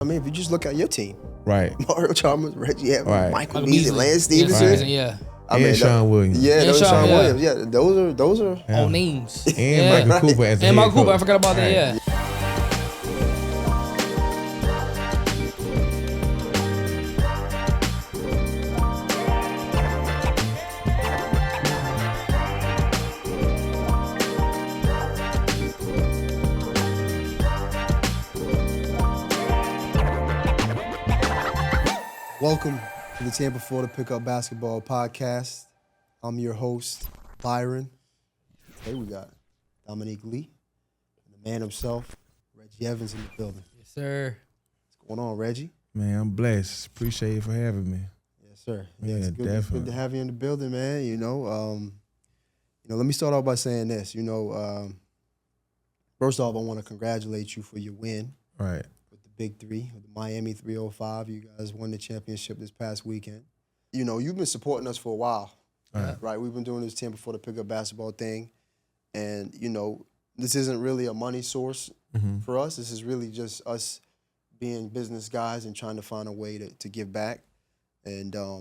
I mean, if you just look at your team, Right. Mario Chalmers, Reggie Evans, Right. Michael Beasley, Lance Stevenson. Yeah. I mean, Sean Williams. Yeah, And those Sean Sean, Williams. Yeah, those are. Yeah. All names. And Yeah. Michael Cooper as the And head Michael Cooper, I coach. forgot about that, Right. yeah. Welcome to the Tampa, Florida Pickup Basketball Podcast. I'm your host, Byron. Today we got Dominique Lee, and the man himself, Reggie Evans, in the building. Yes, sir. What's going on, Reggie? Man, I'm blessed. Appreciate you for having me. Yes, sir. Yeah, it's good, definitely. Good to have you in the building, man. Let me start off by saying this. First off, I want to congratulate you for your win. Right. With the Big Three, with the Miami 305. You guys won the championship this past weekend. You've been supporting us for a while, right? We've been doing this Tampa for the pickup basketball thing. And, this isn't really a money source for us. This is really just us being business guys and trying to find a way to give back. And, I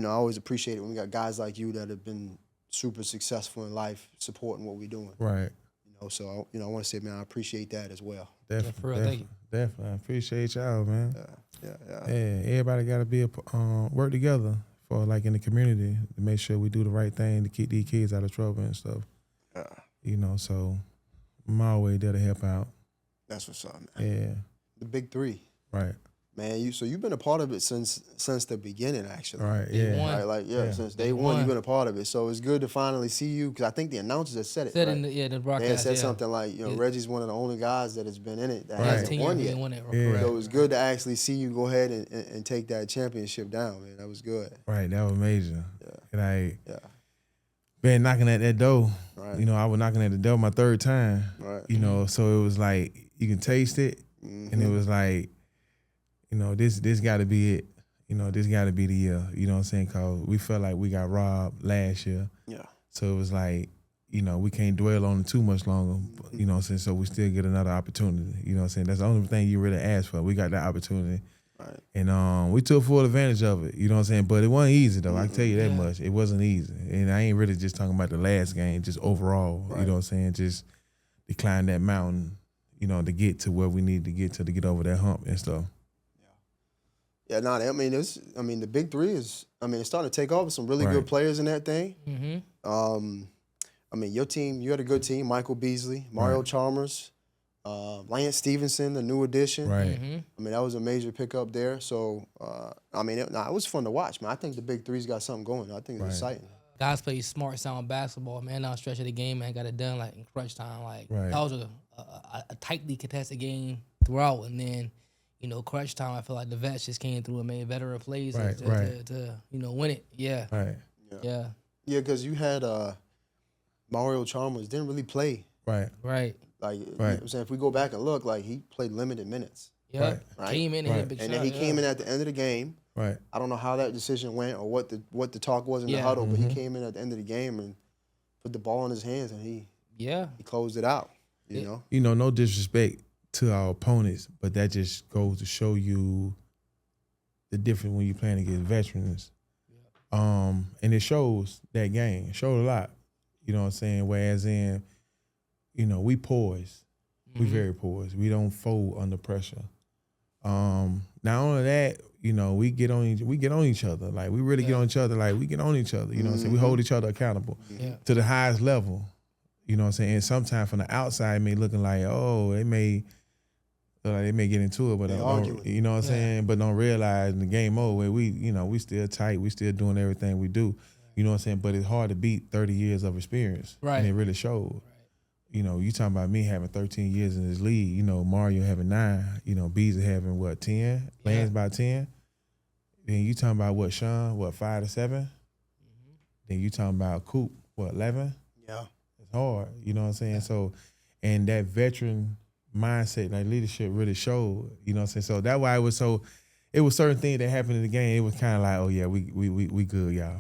always appreciate it when we got guys like you that have been super successful in life supporting what we're doing. Right. So, I want to say, man, I appreciate that as well. Definitely. Definitely. I appreciate y'all, man. Yeah. Everybody got to be work together for like in the community to make sure we do the right thing to keep these kids out of trouble and stuff. Yeah. So I'm always there to help out. That's what's up, man. Yeah. The Big Three. Right. Man, you've been a part of it since the beginning, actually. Right. Day Yeah. one. Since day one, you've been a part of it. So it's good to finally see you, because I think the announcers have said it. Said right? in the They broadcast. had said something like, Reggie's one of the only guys that has been in it that hasn't won yet. Yeah. So it was good to actually see you go ahead and take that championship down, man. That was good. Right. That was major. Yeah. And been knocking at that door. Right. I was knocking at the door my third time. Right. So it was like you can taste it, and it was like, this got to be it. This got to be the year. You know what I'm saying? Because we felt like we got robbed last year. Yeah. So it was like, we can't dwell on it too much longer. You know what I'm saying? So we still get another opportunity. You know what I'm saying? That's the only thing you really asked for. We got that opportunity. Right. And we took full advantage of it. You know what I'm saying? But it wasn't easy, though. I can tell you that much. It wasn't easy. And I ain't really just talking about the last game, just overall. Right. You know what I'm saying? Just to climb that mountain, to get to where we need to get over that hump and stuff. Yeah, the Big Three is, it's starting to take off with some really good players in that thing. Mm-hmm. Your team, you had a good team. Michael Beasley, Mario Chalmers, Lance Stevenson, the new addition. Right. Mm-hmm. That was a major pickup there. So, it was fun to watch, man. I think the Big Three's got something going. I think it's exciting. Guys play smart, sound basketball, man. Down the stretch of the game, man, got it done like in crunch time. Like that was a tightly contested game throughout, and then crunch time. I feel like the vets just came through and made veteran plays to win it. Yeah. Right. Yeah, because you had Mario Chalmers didn't really play. Right. Like, you know what I'm saying, if we go back and look, like, he played limited minutes. Yeah. Right. Came in and hit big and shot. then he came in at the end of the game. Right. I don't know how that decision went or what the talk was in the huddle, but he came in at the end of the game and put the ball in his hands and he closed it out. No disrespect to our opponents, but that just goes to show you the difference when you're playing against veterans. And it shows that game. It showed a lot. You know what I'm saying? Whereas we poised. We very poised. We don't fold under pressure. Not only that, we get on each other. Like, we really get on each other. Like, we get on each other. You know what I'm saying? We hold each other accountable to the highest level. You know what I'm saying? And sometimes from the outside, it may looking like, they may get into it, but you know what I'm saying? But don't realize in the game over, we still tight. We still doing everything we do. You know what I'm saying? But it's hard to beat 30 years of experience. Right. And it really showed. Right. You talking about me having 13 years in this league, Mario having 9, Beasley having 10, Lance about 10. Then you talking about Sean, 5 to 7? Then you talking about Coop, 11? Yeah. It's hard, you know what I'm saying? So, and that veteran mindset, that leadership really showed, you know what I'm saying? So that's why it was certain things that happened in the game, it was kind of like, oh yeah, we good, y'all.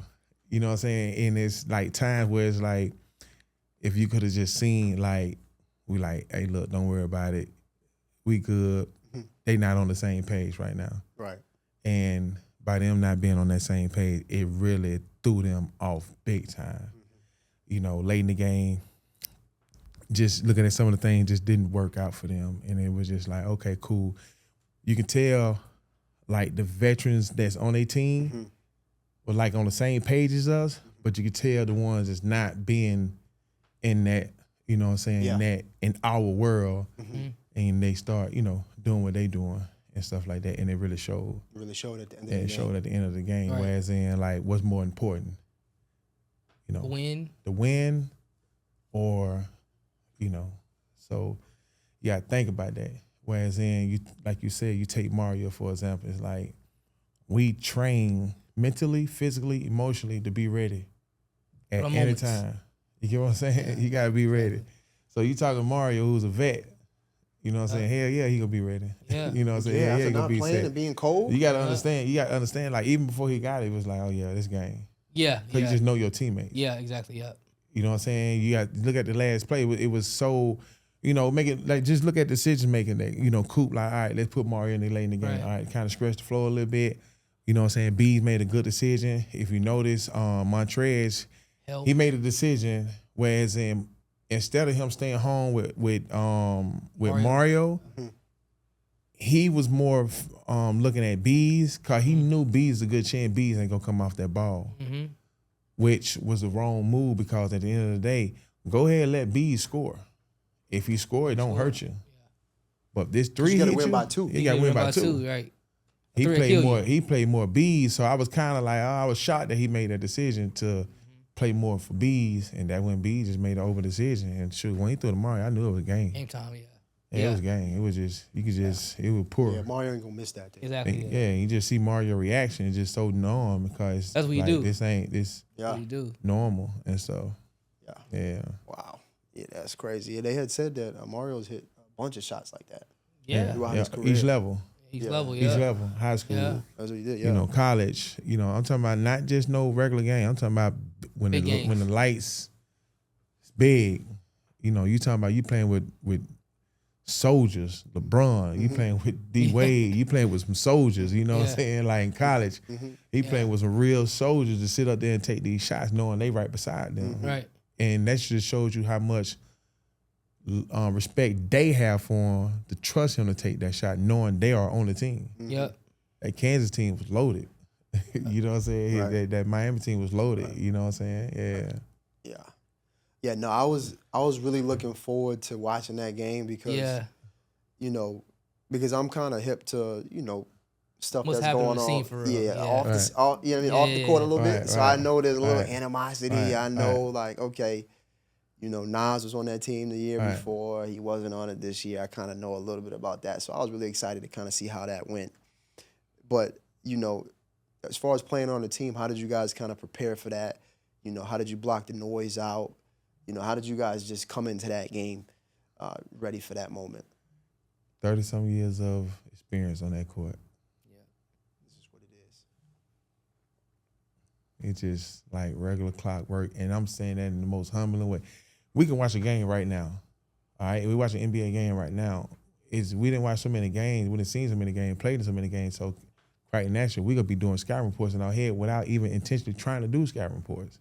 You know what I'm saying? And it's like times where it's like, if you could have just seen, like, we like, hey, look, don't worry about it. we good. They not on the same page right now. Right. And by them not being on that same page, it really threw them off big time. You know, late in the game, just looking at some of the things just didn't work out for them. And it was just like, okay, cool. You can tell, like, the veterans that's on their team were, like, on the same page as us, but you can tell the ones that's not being in that, you know what I'm saying, in our world, and they start, you know, doing what they doing and stuff like that, and it really showed. Really showed at the end of the game. It showed at the end of the game, Right. whereas in, like, what's more important? You know, the win or, you know, so you gotta think about that. Whereas in, you, like you said, you take Mario, for example, it's like we train mentally, physically, emotionally to be ready at any time. You get what I'm saying? Yeah. You gotta be ready. So you talking Mario, who's a vet, you know what I'm saying? Hell yeah, he gonna be ready. Yeah. You know what I'm saying? Yeah, Hell after he gonna not be playing set. and being cold. You gotta understand, like, even before he got it, it was like, oh yeah, this game. Yeah. Because you just know your teammates. Yeah, exactly. Yeah. You know what I'm saying? You got to look at the last play. It was so, you know, make it like just look at decision making that, you know, Coop, like, all right, let's put Mario in the lane again. Right. All right, kind of stretch the floor a little bit. You know what I'm saying? Bees made a good decision. If you notice, Montrez, he made a decision, whereas instead of him staying home with Mario, he was more looking at Bees, because he knew Bees is a good chance Bees ain't gonna come off that ball. Which was the wrong move, because at the end of the day, go ahead and let Bees score. If he score, it don't hurt you. But this three, you gotta win by 2. You got to win by 2. Right. He played more Bees, so I was kind of like, I was shocked that he made that decision to play more for Bees, and that when Bees just made an over decision. And shoot, when he threw the Mario, I knew it was a game. Game time, It was a game. It was just, you could just, it was poor. Yeah, Mario ain't gonna miss that thing. Exactly. Yeah, you just see Mario reaction. It's just so normal, because that's what you like, do. This ain't this What you do. normal, and so yeah. Wow. Yeah, that's crazy. Yeah, they had said that Mario's hit a bunch of shots like that. Yeah. Throughout his career. Each level. Each Yeah. level, Each level, high school, That's what he did. Yeah. you know, college. You know, I'm talking about not just no regular game. I'm talking about when Big the games. lights is big. You know, you talking about you playing with soldiers, LeBron. You playing with D Wade. You playing with some soldiers. You know what I'm saying? Like in college, he playing with some real soldiers to sit up there and take these shots, knowing they right beside them. Right. And that just shows you how much respect they have for him to trust him to take that shot, knowing they are on the team. Yep. That Kansas team was loaded. You know what I'm saying? Right. That Miami team was loaded. You know what I'm saying? Yeah. Yeah. Yeah, no, I was really looking forward to watching that game because, you know, because I'm kind of hip to, you know, stuff What's that's happening going on the on. scene for real. Yeah, Yeah. off Right. the, off, you know what I mean, off the court a little bit. Right, So right. I know there's a little Right. animosity. Right, I know, like, okay, you know, Nas was on that team the year Right. before. He wasn't on it this year. I kind of know a little bit about that. So I was really excited to kind of see how that went. But, you know, as far as playing on the team, how did you guys kind of prepare for that? You know, how did you block the noise out? You know, how did you guys just come into that game ready for that moment? 30-some years of experience on that court. Yeah, this is what it is. It's just like regular clockwork, and I'm saying that in the most humbling way. We can watch a game right now, all right? We watch an NBA game right now. We didn't watch so many games, we didn't see so many games, played in so many games, so quite naturally, we're going to be doing scouting reports in our head without even intentionally trying to do scouting reports.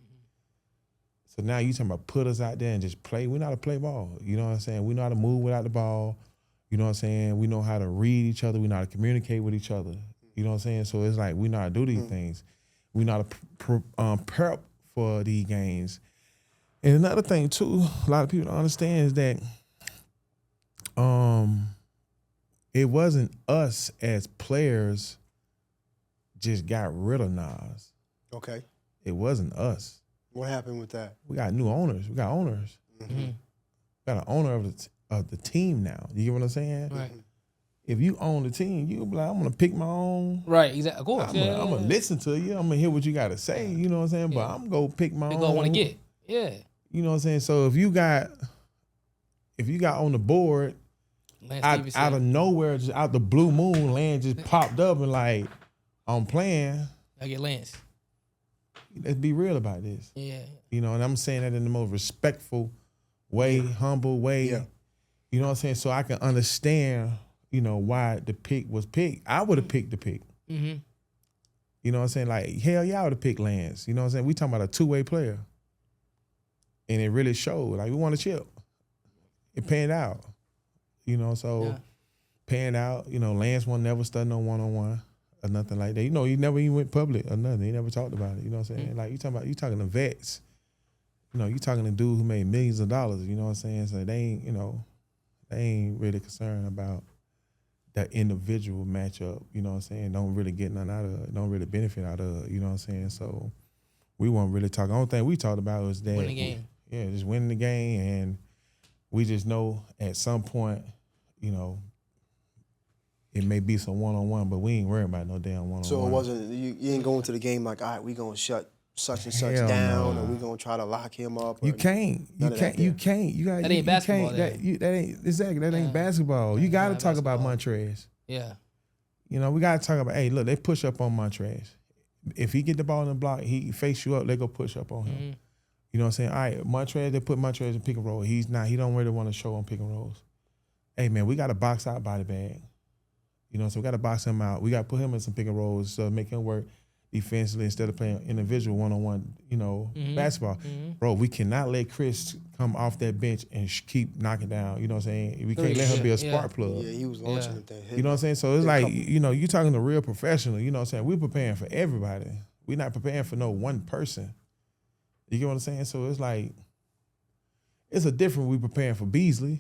So now you talking about put us out there and just play. We know how to play ball. You know what I'm saying? We know how to move without the ball. You know what I'm saying? We know how to read each other. We know how to communicate with each other. You know what I'm saying? So it's like we know how to do these things. We know how to prep for these games. And another thing too, a lot of people don't understand is that it wasn't us as players just got rid of Nas. Okay. It wasn't us. What happened with that? We got new owners. We got owners. We got an owner of the team now. You get what I'm saying? Right. If you own the team, you be like, I'm gonna pick my own. Right. Exactly. Of course. I'm gonna listen to you. I'm gonna hear what you gotta say. You know what I'm saying? But I'm gonna pick my They own. gonna want to get. Yeah. You know what I'm saying? So if you got on the board out of nowhere, just out the blue moon, Land just popped up and like, I'm playing. I get Lance. Let's be real about this. Yeah. You know, and I'm saying that in the most respectful way, humble way. Yeah. You know what I'm saying? So I can understand why the pick was picked, I would have picked the pick. Mm-hmm. You know what I'm saying? Like, hell yeah, I would have picked Lance. You know what I'm saying? We talking about a two-way player. And it really showed. Like, we won a chip. It panned out. Panned out. Lance never studied no one-on-one or nothing like that. He never even went public or nothing. He never talked about it. You know what I'm saying? Like, you talking to vets. You talking to dudes who made millions of dollars. You know what I'm saying? So they ain't really concerned about that individual matchup, you know what I'm saying, don't really get nothing out of it, don't really benefit out of it, you know what I'm saying? So we weren't really talking. The only thing we talked about was that. Winning the game. Just winning the game, and we just know at some point, it may be some one-on-one, but we ain't worried about no damn one-on-one. So it wasn't, you ain't going to the game like, all right, we going to shut such and such Hell down, no. or we going to try to lock him up. You can't. You can't. That ain't basketball. That ain't basketball. You got to talk about Montrez. Yeah. We got to talk about, hey, look, they push up on Montrez. If he get the ball in the block, he face you up, they go push up on him. Mm-hmm. You know what I'm saying? All right, Montrez, they put Montrez in pick and roll. He don't really want to show on pick and rolls. Hey, man, we got to box out body bag. So we got to box him out. We got to put him in some pick and rolls so make him work defensively instead of playing individual one-on-one, basketball. Mm-hmm. Bro, we cannot let Chris come off that bench and keep knocking down. You know what I'm saying? We can't let him be a spark plug. Yeah, he was launching the thing. You know what I'm saying? So it's like, you talking to real professional. You know what I'm saying? We're preparing for everybody. We're not preparing for no one person. You get what I'm saying? So it's like, it's a different we preparing for Beasley.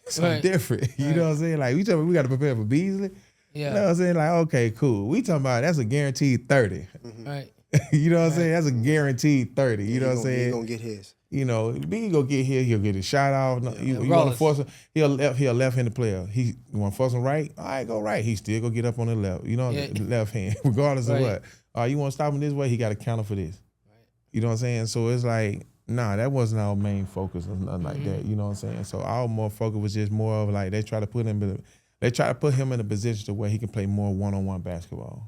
It's different. You know what I'm saying? Like, we got to prepare for Beasley. Yeah. You know what I'm saying? Like, okay, cool. We talking about that's a guaranteed 30. Mm-hmm. Right. You know what I'm saying? That's a guaranteed 30. You know what I'm saying? He's going to get his. B gonna get his, he'll get his shot off. You want to force him? He'll left-handed player. You want to force him right? All right, go right. He still gonna get up on the left. Left hand, regardless of what. You want to stop him this way? He got to counter for this. Right. You know what I'm saying? So it's like, nah, that wasn't our main focus or nothing like that. You know what I'm saying? So our more focus was just more of like they try to put him in a position to where he can play more one-on-one basketball.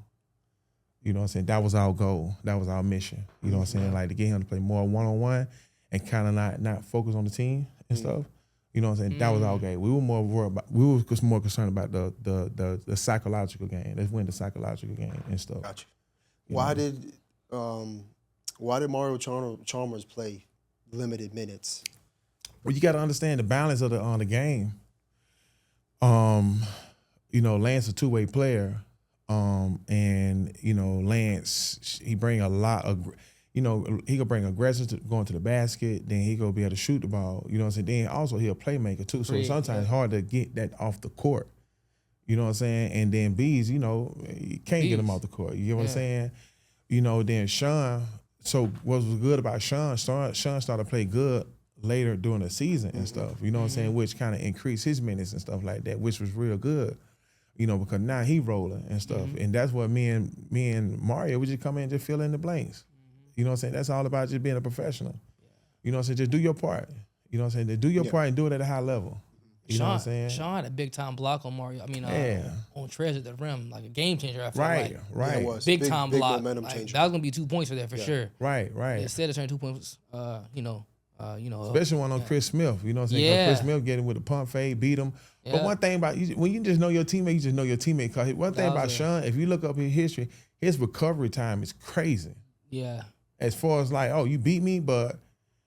You know what I'm saying? That was our goal. That was our mission. You know what I'm saying? Like to get him to play more one-on-one and kind of not focus on the team and stuff. You know what I'm saying? That was our game. We were more concerned about the psychological game. Let's win the psychological game and stuff. Gotcha. Why did Mario Chalmers play limited minutes? Well, you got to understand the balance of the game. Lance a two-way player, and Lance he bring a lot of, he gonna bring aggression to going to the basket. Then he gonna be able to shoot the ball. You know what I'm saying? Then also he a playmaker too. So sometimes it's hard to get that off the court. You know what I'm saying? And then Bees, you can't get him off the court. You get what I'm saying? Then Sean. So what was good about Sean? Sean started to play good later during the season and stuff, you know what I'm saying, which kind of increased his minutes and stuff like that, which was real good, because now he rolling and stuff. And that's what me and Mario, we just come in and just fill in the blanks. You know what I'm saying? That's all about just being a professional. You know what I'm saying? Just do your part. You know what I'm saying? Do your part and do it at a high level. You know what I'm saying? Sean had a big time block on Mario. On Trez at the rim, like a game changer. I feel right. Yeah, it was. Big time block. Momentum changer. That was gonna be 2 points for that for sure. Right. Instead of turning 2 points, especially one on Chris Smith. You know what I'm saying? Yeah. Chris Smith getting with a pump fade, beat him. Yeah. But one thing about when you just know your teammate, you just know your teammate. Cause one thing about Sean, if you look up his history, his recovery time is crazy. Yeah. As far as like, oh, you beat me, but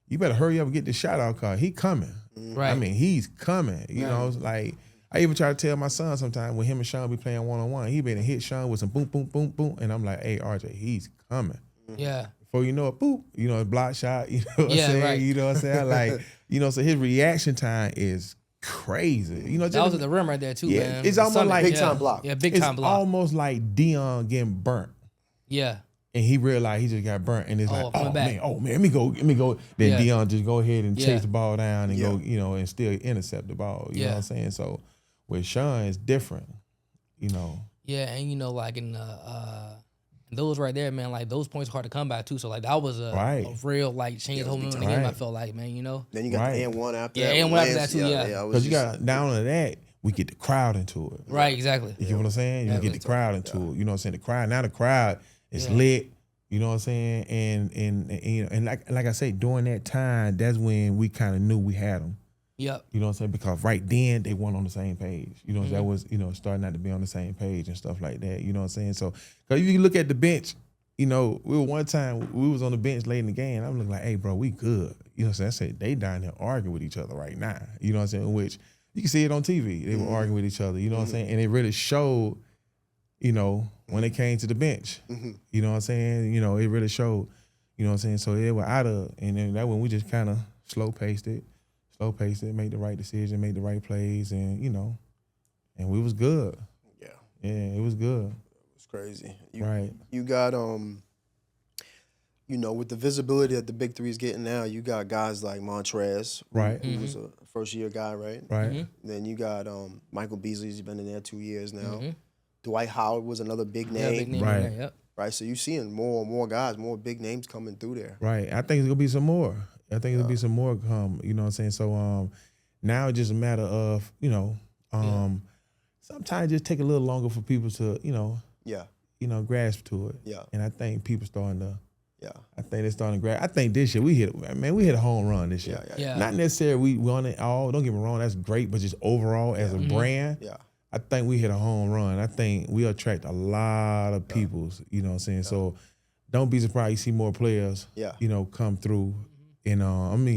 you better hurry up and get the shot out, cause he coming. Right. I mean, he's coming. You know, it's like I even try to tell my son sometimes when him and Sean be playing one-on-one, he been hit Sean with some boom, boom, boom, boom, and I'm like, hey, RJ, he's coming. Yeah. Before you know it, boop, a block shot, you know what I'm saying? Right. You know what I'm saying? Like, so his reaction time is crazy. That was at the rim right there too, man. It's almost like big time block. Yeah, big time block. It's almost like Dion getting burnt. Yeah. And he realized he just got burnt, and it's man, let me go. Then Dion just go ahead and chase the ball down and go, and still intercept the ball. You know what I'm saying? So with Sean, it's different, Yeah, and like in those right there, man, like those points are hard to come by too. So like that was a real like change the whole mood in the game. I felt like, man, Then you got the and-1 after that. Yeah, and one after that too. Because you got down to that, we get the crowd into it. Right, exactly. You get what I'm saying? You get the crowd into it. You know what I'm saying? The crowd is lit. You know what I'm saying? And like I say, during that time, that's when we kind of knew we had them. Yep. You know what I'm saying? Because right then they weren't on the same page. You know, that was, starting out to be on the same page and stuff like that. You know what I'm saying? So, because if you look at the bench, we were one time, we was on the bench late in the game. I'm looking like, hey, bro, we good. You know what I'm saying? I said, they down there arguing with each other right now. You know what I'm saying? Which you can see it on TV. They were arguing with each other. You know what I'm saying? And it really showed, when they came to the bench. You know what I'm saying? It really showed. You know what I'm saying? So they were out of, and then that when we just kind of slow paced it, make the right decision, make the right plays, and and we was good. Yeah. Yeah, it was good. It was crazy. You got with the visibility that the Big Three is getting now, you got guys like Montrez, who was a first-year guy, right? Right. Then you got Michael Beasley. He's been in there 2 years now. Dwight Howard was another big name. Yeah, big name. Right. In there, yep. Right. So you're seeing more and more guys, more big names coming through there. Right. I think it's gonna be some more. It'll be some more come. You know what I'm saying? So now it's just a matter of sometimes it just take a little longer for people to grasp to it. Yeah. And I think people starting to. Yeah. I think they're starting to grab. I think this year we hit a home run this year. Yeah. Not necessarily we won it all. Don't get me wrong, that's great, but just overall as a brand, I think we hit a home run. I think we attract a lot of peoples, you know what I'm saying? Yeah. So don't be surprised you see more players, come through. And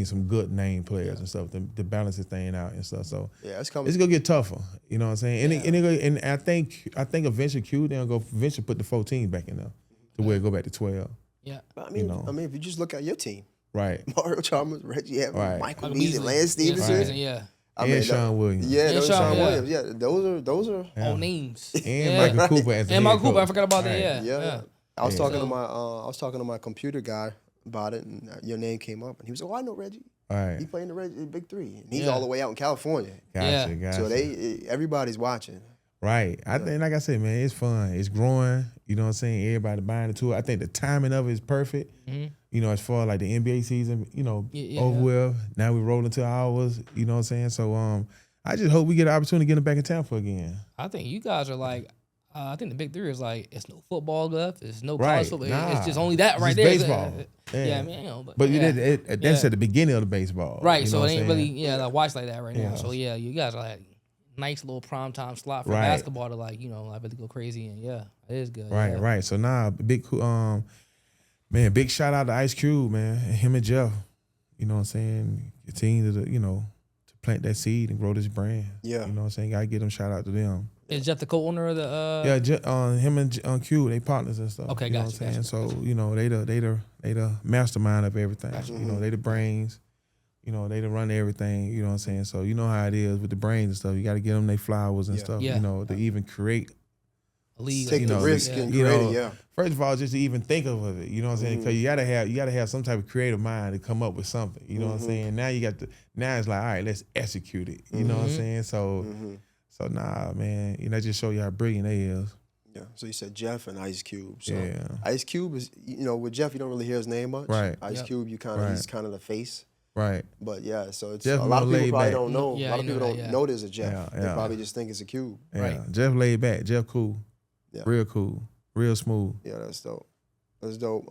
some good name players and stuff to balance this thing out and stuff. So it's coming. It's gonna get tougher. You know what I'm saying? And I think eventually they'll go eventually put the 14 back in there to where it go back to 12. Yeah. I mean, if you just look at your team, right? Mario Chalmers, Reggie Evans, right. Michael Beasley, Lance Stevenson, yeah. And Sean Williams. Yeah, those Sean Williams. Yeah, those are all names. And Michael Cooper as the and head Michael Cooper. coach. I forgot about that. that. Yeah. I was talking to my computer guy about it, and your name came up, and he was like, "Oh, I know Reggie. Right. He played in the Big Three, and he's all the way out in California. Gotcha. So everybody's watching. Right. I think, like I said, man, it's fun. It's growing. You know what I'm saying? Everybody buying into it. I think the timing of it is perfect. As far as like the NBA season, over with. Now we roll into ours. You know what I'm saying? So I just hope we get an opportunity to get them back in Tampa again. I think you guys are like, I think the Big Three is like, it's no football left, it's no college football. It's just only that right there. Baseball. Yeah, I mean, but that's at the beginning of the baseball. Right, so it ain't really, I watch like that right now. So you guys are like, nice little primetime slot for basketball to like, I really go crazy, and it is good. Right. So now, big shout out to Ice Cube, man, and him and Jeff. You know what I'm saying? Continue to, to plant that seed and grow this brand. Yeah. You know what I'm saying? Gotta give them shout out to them. Is Jeff the co-owner of the? Him and Q, they partners and stuff. Okay, you know what I'm saying? So they the mastermind of everything. They the brains. They to run everything. You know what I'm saying? So you know how it is with the brains and stuff. You got to give them their flowers and stuff. To even create a league. Take the risk and create it. First of all, just to even think of it. You know what I'm saying? Because you gotta have some type of creative mind to come up with something. You know what I'm saying? Now it's like, all right, let's execute it. You know what I'm saying? So. So nah, man, just show you how brilliant they is. Yeah. So you said Jeff and Ice Cube. So Ice Cube is, with Jeff, you don't really hear his name much. Right. Ice Cube, he's kind of the face. Right. But so it's Jeff a lot of people probably back. don't know. Yeah, a lot of people don't know there's a Jeff. They probably just think it's a Cube. Yeah. Right. Jeff laid back. Jeff cool. Yeah. Real cool. Real smooth. Yeah, that's dope. That's dope.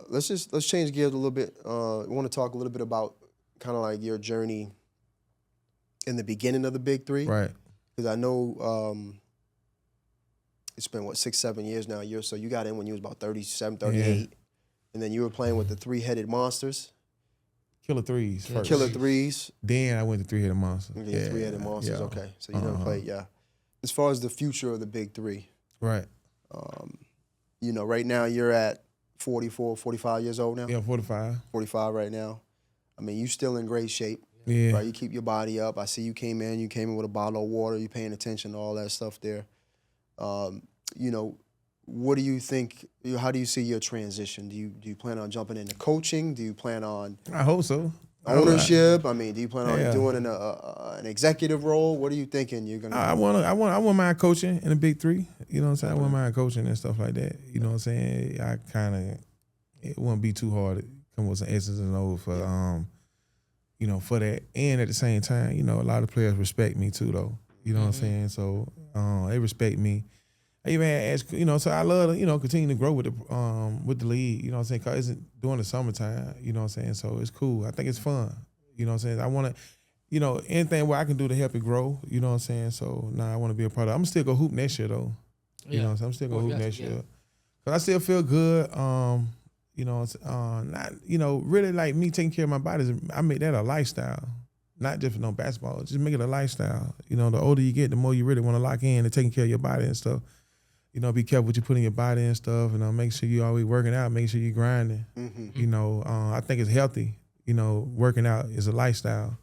Let's change gears a little bit. I want to talk a little bit about kind of like your journey in the beginning of the Big Three. Right. Because I know it's been, 6-7 years now. So you got in when you was about 37, 38. Yeah. And then you were playing with the Three-Headed Monsters. Killer Threes first. Killer Threes. Then I went to Three-Headed Monsters. Okay, Three-Headed Monsters, okay. So you never played, As far as the future of the Big Three. Right. Right now you're at 44, 45 years old now? Yeah, 45. 45 right now. I mean, you still in great shape. Yeah. Right, you keep your body up. I see you came in with a bottle of water. You're paying attention to all that stuff there. What do you think? How do you see your transition? Do you plan on jumping into coaching? Do you plan on? I hope so. Ownership. I mean, do you plan on doing an executive role? What are you thinking you're gonna? I want my coaching in the Big Three. You know what I'm saying? I want my coaching and stuff like that. You know what I'm saying? It won't be too hard to come with some S's and O's for for that. And at the same time, a lot of players respect me too, though. You know what I'm saying? So they respect me. I even ask, so I love to, continue to grow with the league, you know what I'm saying? Cause it's during the summertime, you know what I'm saying? So it's cool. I think it's fun, you know what I'm saying? I want to, anything where I can do to help it grow, you know what I'm saying? So I want to be a part of it. I'm still gonna hoop next year though. You know what I'm saying? I'm still gonna hoop next year. Cause I still feel good. Not, really like me taking care of my body. I make that a lifestyle. Not just for no basketball, just make it a lifestyle. The older you get, the more you really want to lock in and taking care of your body and stuff. Be careful what you put in your body and stuff, and make sure you always working out, make sure you grinding. I think it's healthy. Working out is a lifestyle.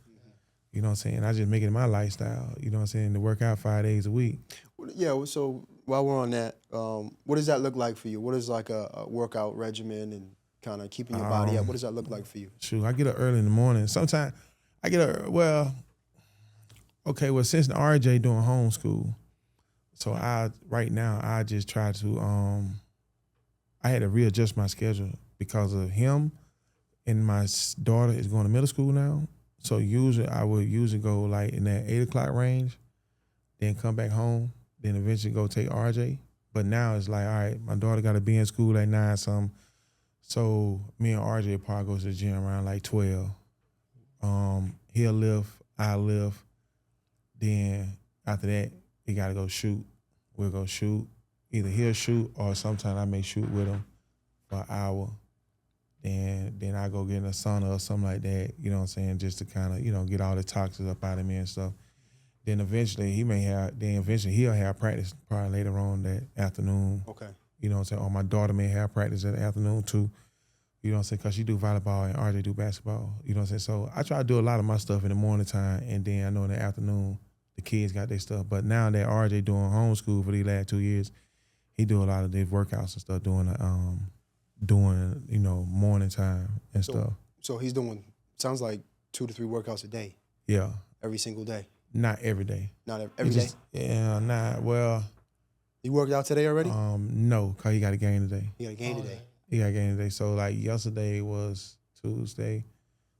You know what I'm saying? I just make it my lifestyle. You know what I'm saying? To work out 5 days a week. Yeah. So while we're on that, what does that look like for you? What is like a workout regimen and kind of keeping your body up? What does that look like for you? Shoot, I get up early in the morning. Sometimes I get up, since the RJ doing homeschool, so right now I just try to, I had to readjust my schedule because of him, and my daughter is going to middle school now. So I would go like in that 8 o'clock range, then come back home, then eventually go take RJ. But now it's like, all right, my daughter got to be in school at 9 something. So me and RJ probably go to the gym around like 12. He'll lift, I'll lift. Then after that, he got to go shoot. We'll go shoot. Either he'll shoot or sometimes I may shoot with him for an hour. Then I go get in a sauna or something like that, you know what I'm saying, just to kind of, get all the toxins up out of me and stuff. Then eventually he'll have practice probably later on that afternoon. Okay. You know what I'm saying? Or my daughter may have practice in the afternoon too. You know what I'm saying? Because she do volleyball and RJ do basketball. You know what I'm saying? So I try to do a lot of my stuff in the morning time, and then I know in the afternoon the kids got their stuff. But now that RJ doing homeschool for these last 2 years, he do a lot of these workouts and stuff during morning time and stuff. So he's doing, sounds like 2 to 3 workouts a day. Yeah. Every single day. Not every day. Not every day? Yeah, not, well. You worked out today already? No, because he got a game today. He got a game today? He got a game today. So, like, yesterday was Tuesday.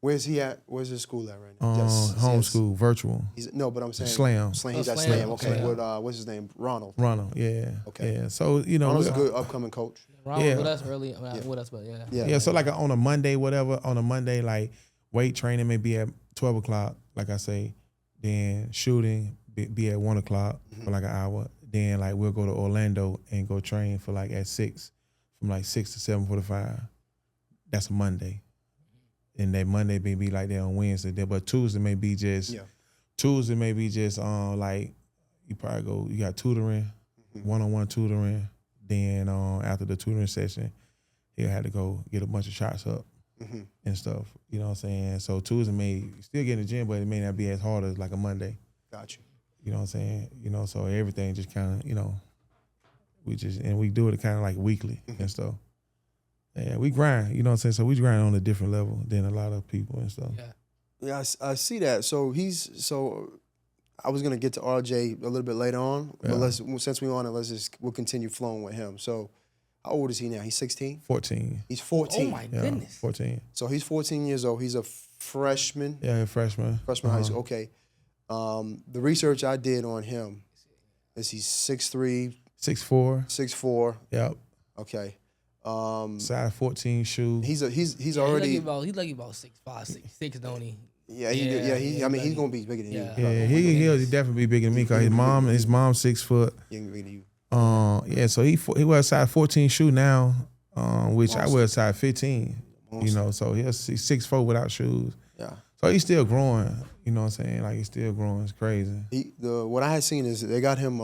Where's he at? Where's his school at right now? Homeschool, virtual. But I'm saying Slam. He's at Slam. Okay. With, what's his name? Ronald. Yeah. Okay. Yeah. So Ronald's a good upcoming coach. Ronald with us early. With us, but yeah. Yeah. So like on a Monday, like weight training may be at 12 o'clock, like I say. Then shooting be at 1 o'clock for like an hour. Then like we'll go to Orlando and go train for like at 6, from like 6 to 7:45. That's a Monday. And that Monday may be like that on Wednesday. But Tuesday may be just like you probably you got tutoring, one-on-one tutoring. Then after the tutoring session, he'll have to go get a bunch of shots up and stuff. You know what I'm saying? So Tuesday may still get in the gym, but it may not be as hard as like a Monday. Got you. You know what I'm saying? So everything just kind of, we do it kind of like weekly and stuff. Yeah, we grind, you know what I'm saying? So we grind on a different level than a lot of people and stuff. Yeah, I see that. So I was gonna get to RJ a little bit later on, but since we're on it, we'll continue flowing with him. So how old is he now? He's 16? 14. He's 14. Oh my goodness. 14. So he's 14 years old. He's a freshman. Yeah, a freshman. Freshman high school. Okay. The research I did on him is he's 6'3", 6'4". 6'4". Yep. Okay. Size 14 shoe. He's already. He's lucky about 6'5", 6'6", don't he? Yeah, he's gonna be bigger than you. Yeah, he'll definitely be bigger than me because his mom's 6 foot. He can be bigger than you. So he wears a size 14 shoe now, which I wear a size 15. So he's 6'4" without shoes. Yeah. So he's still growing. You know what I'm saying? Like he's still growing. It's crazy. What I had seen is they got him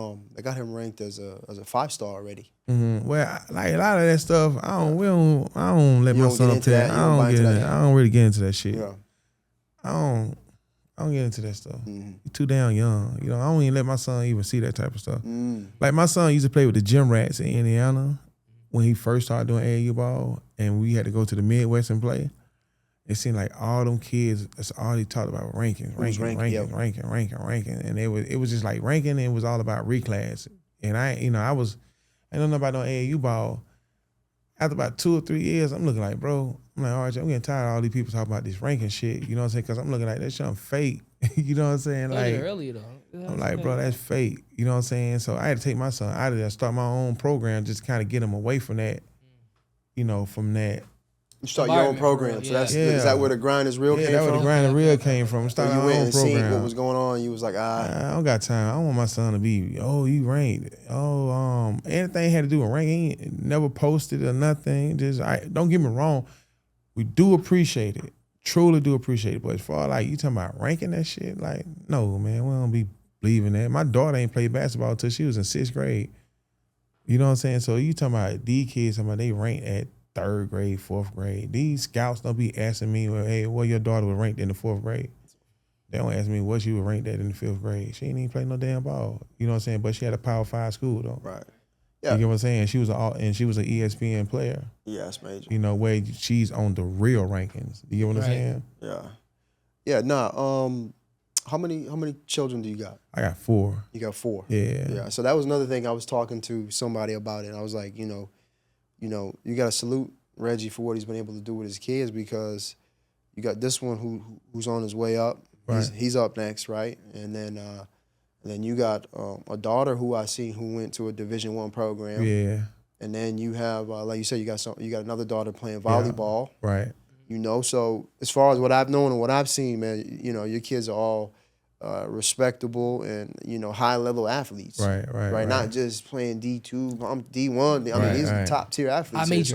ranked as a 5-star already. Mm-hmm. Well, like a lot of that stuff, I don't let my son up to that. I don't really get into that shit. Yeah. I don't get into that stuff. Mm-hmm. He's too damn young. I don't even let my son even see that type of stuff. Like my son used to play with the gym rats in Indiana when he first started doing AAU ball, and we had to go to the Midwest and play. It seemed like all them kids, that's all they talked about, ranking. And it was just like ranking, and it was all about reclass. And I don't know about no AAU ball. After about 2 or 3 years, I'm looking like, bro, I'm like, RJ, I'm getting tired of all these people talking about this ranking shit. You know what I'm saying? Because I'm looking like that shit fake. You know what I'm saying? Like earlier though. I'm like, bro, that's fake. You know what I'm saying? So I had to take my son out of there, start my own program, just kind of get him away from that. You know, from that. You start your own program. So is that where the grind is real came from? Yeah, that's where the grind is real came from. So you went and seen what was going on. You was like, I don't got time. I don't want my son to be, you ranked. Anything had to do with ranking. He never posted or nothing. Don't get me wrong. We do appreciate it. Truly do appreciate it. But as far as like you talking about ranking that shit, like, no, man, we don't be believing that. My daughter ain't played basketball until she was in 6th grade. You know what I'm saying? So you talking about these kids, they ranked at 3rd grade, 4th grade. These scouts don't be asking me, well, hey, what your daughter was ranked in the 4th grade. They don't ask me what she was ranked at in the 5th grade. She ain't even play no damn ball. You know what I'm saying? But she had a Power 5 school though. Right. Yeah. You get what I'm saying? She was an ESPN player. Yeah, that's major. You know, where she's on the real rankings. You get what I'm saying? Yeah. Yeah, nah. How many children do you got? I got 4. You got 4. Yeah. Yeah. So that was another thing I was talking to somebody about it. I was like, you gotta salute Reggie for what he's been able to do with his kids, because you got this one who's on his way up. Right. He's up next, right? And then you got a daughter who I seen who went to a Division I program. Yeah. And then you have, like you said, you got another daughter playing volleyball. Yeah. Right. So as far as what I've known and what I've seen, man, your kids are all respectable and, high level athletes. Right. Not just playing D2, I'm D1. I mean, these are top tier athletes.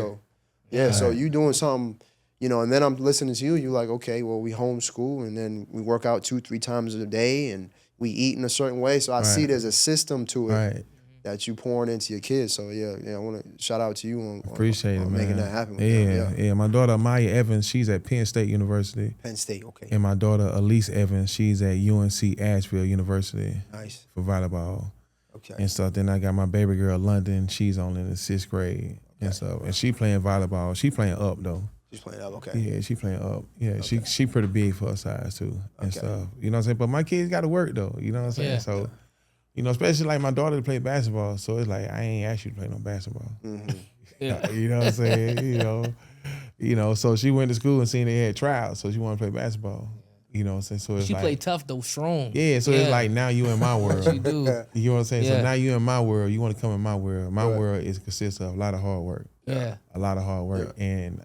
So you doing something, and then I'm listening to you. You're like, okay, well, we homeschool and then we work out 2-3 times a day and we eat in a certain way. So I see there's a system to it that you pouring into your kids. So yeah, I want to shout out to you on making that happen. Yeah. My daughter Maya Evans, she's at Penn State University. Penn State, okay. And my daughter Elise Evans, she's at UNC Asheville University. Nice. For volleyball. Okay. And so then I got my baby girl London. She's only in the 6th grade. Okay. And she playing volleyball. She playing up though. She's playing up, okay. Yeah, she playing up. Yeah, okay. she pretty big for her size too and stuff. You know what I'm saying? But my kids got to work though. You know what I'm saying? So, especially like my daughter to play basketball. So it's like I ain't asked you to play no basketball. Mm-hmm. You know what I'm saying? So she went to school and seen they had trials, so she wanted to play basketball. You know what I'm saying? So it's she played tough though, strong. Yeah, so it's like now you in my world. You do. You know what I'm saying? Yeah. So now you in my world. You want to come in my world. My world consists of a lot of hard work. Yeah. A lot of hard work. Yeah. And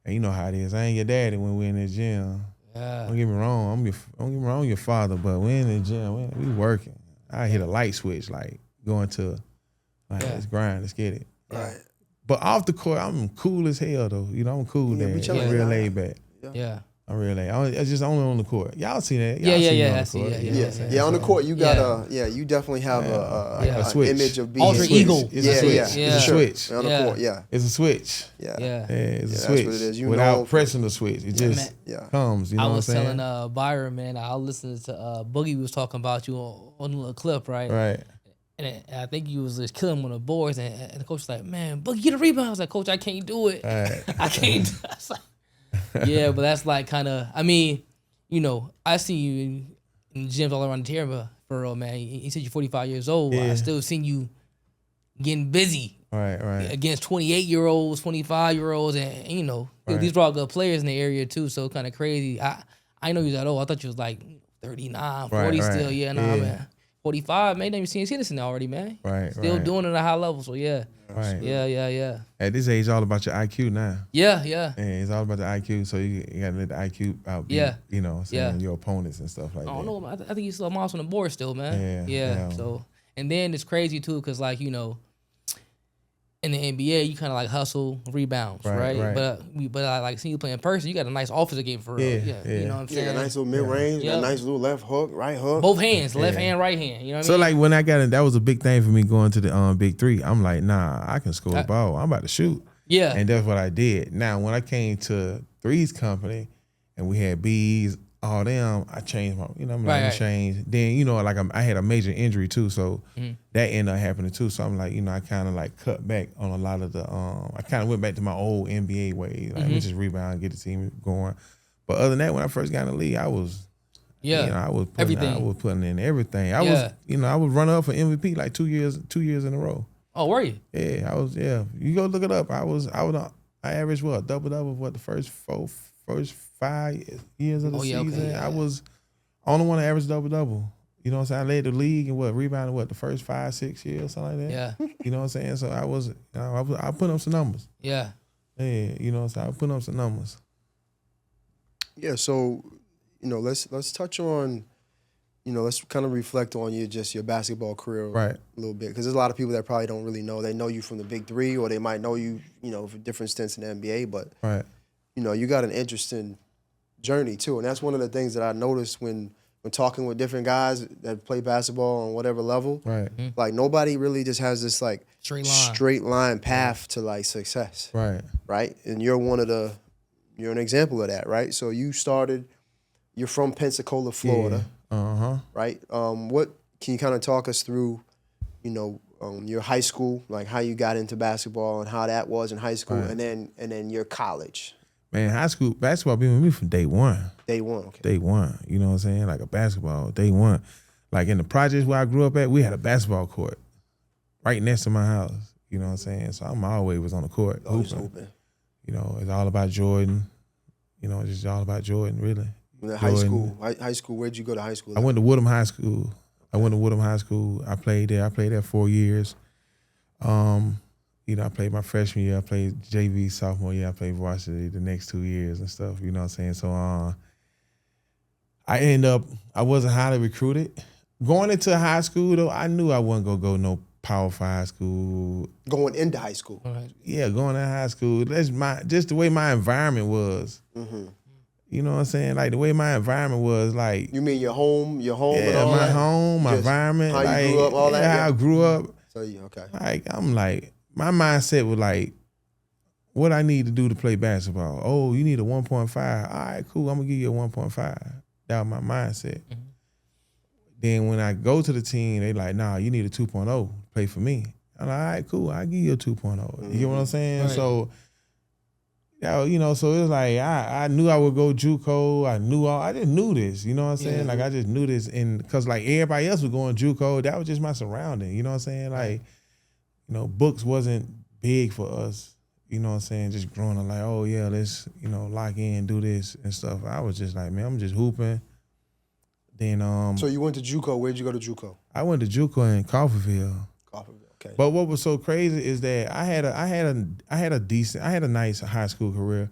you know how it is. I ain't your daddy when we in the gym. Yeah. Don't get me wrong. I'm your father, but we in the gym. We working. I hit a light switch, like going to, let's grind, let's get it. Right. But off the court, I'm cool as hell though. I'm cool there. I'm real laid back. Yeah. I'm real laid. It's just only on the court. Y'all see that? Y'all see me on the court. Yeah, on the court, you got you definitely have a switch. image of being alter ego. It's a switch. It's a switch. On the court, It's a switch. It's a switch. That's what it is. Without pressing the switch, it just comes. You know what I'm saying? I was telling Byron, man, I listened to Boogie was talking about you on a little clip, right? Right. And I think you was just killing one of the boys, and the coach was like, "Man, Boogie, get a rebound." I was like, "Coach, I can't do it. I can't." I was like, yeah, but that's like kind of. I mean, I see you in gyms all around Tampa, for real, man. He said you're 45 years old. Yeah. I still seen you getting busy, right, against 28-year-olds, 25-years-olds, and these were all good players in the area too. So kind of crazy. I know you was that old. I thought you was like 39, 40 still. Yeah, man. 45, man. You've seen this already, man. Right. Still doing it at a high level. So yeah. Right. Yeah. At this age, it's all about your IQ now. Yeah. And it's all about the IQ, so you gotta let the IQ outbeat, your opponents and stuff like that. I don't know. I think he's still a mouse on the board still, man. Yeah. So, and then it's crazy too, cause like in the NBA, you kind of like hustle rebounds, right? But I like seeing you play in person. You got a nice offensive game for real. Yeah. You know what I'm saying? Yeah, a nice little mid range, a nice little left hook, right hook. Both hands, left hand, right hand. You know what I mean? So like when I got in, that was a big thing for me going to the Big Three. I'm like, nah, I can score the ball. I'm about to shoot. Yeah. And that's what I did. Now when I came to Three's company and we had B's, all them, I changed my, I changed. Then, I had a major injury too, so that ended up happening too. So I'm like, I kind of like cut back on a lot of the, I kind of went back to my old NBA way, we just rebound, get the team going. But other than that, when I first got in the league, I was, I was putting in everything. I was, I was running up for MVP like 2 years in a row. Oh, were you? Yeah, I was. Yeah, you go look it up. I averaged double the first 5 years of the season. Yeah. I was Only one that averaged double-double. You know what I'm saying? I led the league in rebounding the first 5-6 years, something like that. Yeah. You know what I'm saying? So I put up some numbers. Yeah. Yeah, you know what I'm saying? I put up some numbers. Yeah, so, let's touch on, let's kind of reflect on your basketball career Right. a little bit. Because there's a lot of people that probably don't really know. They know you from the Big Three, or they might know you, for different stints in the NBA. But, Right. You got an interesting journey, too. And that's one of the things that I noticed when talking with different guys that play basketball on whatever level. Right. Like, nobody really just has this, like, straight line path to, like, success. Right. Right? And you're an example of that, right? So you're from Pensacola, Florida. Yeah. Right? What can you kind of talk us through, your high school, like how you got into basketball and how that was in high school, Right. and then your college. Man, high school basketball been with me from day one. Day one, okay. Day one. You know what I'm saying? Like a basketball, day one. Like in the projects where I grew up at, we had a basketball court right next to my house. You know what I'm saying? So I'm always was on the court hooping. You know, it's all about Jordan. You know, it's just all about Jordan, really. High school, where'd you go to high school? I went to Woodham High School. I played there 4 years. I played my freshman year. I played JV sophomore year. I played varsity the next 2 years and stuff. You know what I'm saying? So I wasn't highly recruited. Going into high school, though, I knew I wasn't going to go no Power 5 school. Going into high school? Right. Yeah, going into high school. That's just the way my environment was. Mm-hmm. You know what I'm saying? Like the way my environment was, like. You mean your home Yeah, and all my that? home, my environment. How like, you grew up, all that? How I grew up. So okay. Like I'm like, my mindset was like, what I need to do to play basketball. Oh, you need a 1.5. All right, cool. I'm gonna give you a 1.5. That was my mindset. Mm-hmm. Then when I go to the team, they like, nah, you need a 2.0 to play for me. I'm like, all right, cool. I'll give you a 2.0. Mm-hmm. You get what I'm saying? Right. So, so it was like I knew I would go JUCO. I just knew this. You know what I'm saying? Yeah. Like I just knew this, and because like everybody else was going JUCO, that was just my surrounding. You know what I'm saying? Like, books wasn't big for us. You know what I'm saying? Just growing up like, oh yeah, let's lock in, do this and stuff. I was just like, man, I'm just hooping. Then So you went to JUCO. Where'd you go to JUCO? I went to JUCO in Coffeyville. Okay. But what was so crazy is that I had a nice high school career,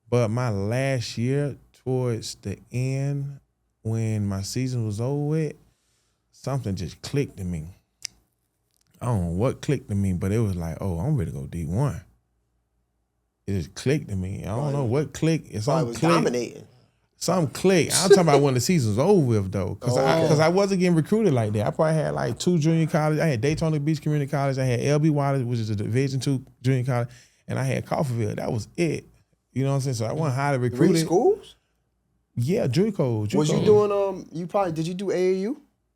but my last year towards the end, when my season was over with, something just clicked in me. I don't know what clicked in me, but it was like, oh, I'm ready to go D1. It just clicked in me. I don't know what clicked. It's I was dominating. Some click. I'm talking about when the season's over with, though. Because I wasn't getting recruited like that. I probably had like 2 junior colleges. I had Daytona Beach Community College. I had LB Wallace, which is a Division II junior college. And I had Coffeyville. That was it. You know what I'm saying? So I wasn't highly recruited. 3 schools? Yeah, JUCO. Was you doing, did you do AAU?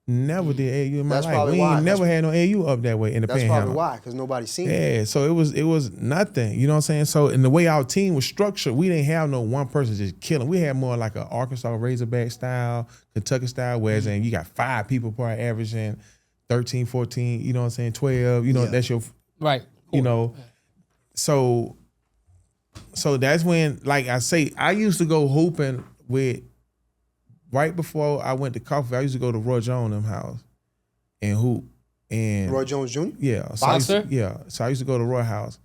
Never did AAU in my That's life. probably We why. ain't never had no AAU up that way in the Panhandle. That's probably why, because nobody's seen it. Yeah, so it was nothing. You know what I'm saying? So in the way our team was structured, we didn't have no one person just killing. We had more like a Arkansas Razorback style, Kentucky style, whereas you got 5 people probably averaging 13, 14, you know what I'm saying, 12. That's your Right. So that's when, like I say, I used to go hooping with. Right before I went to Coffee, I used to go to Roy Jones' house and hoop. And Roy Jones Jr.? Yeah. So Boxer? So I used to go to Roy house.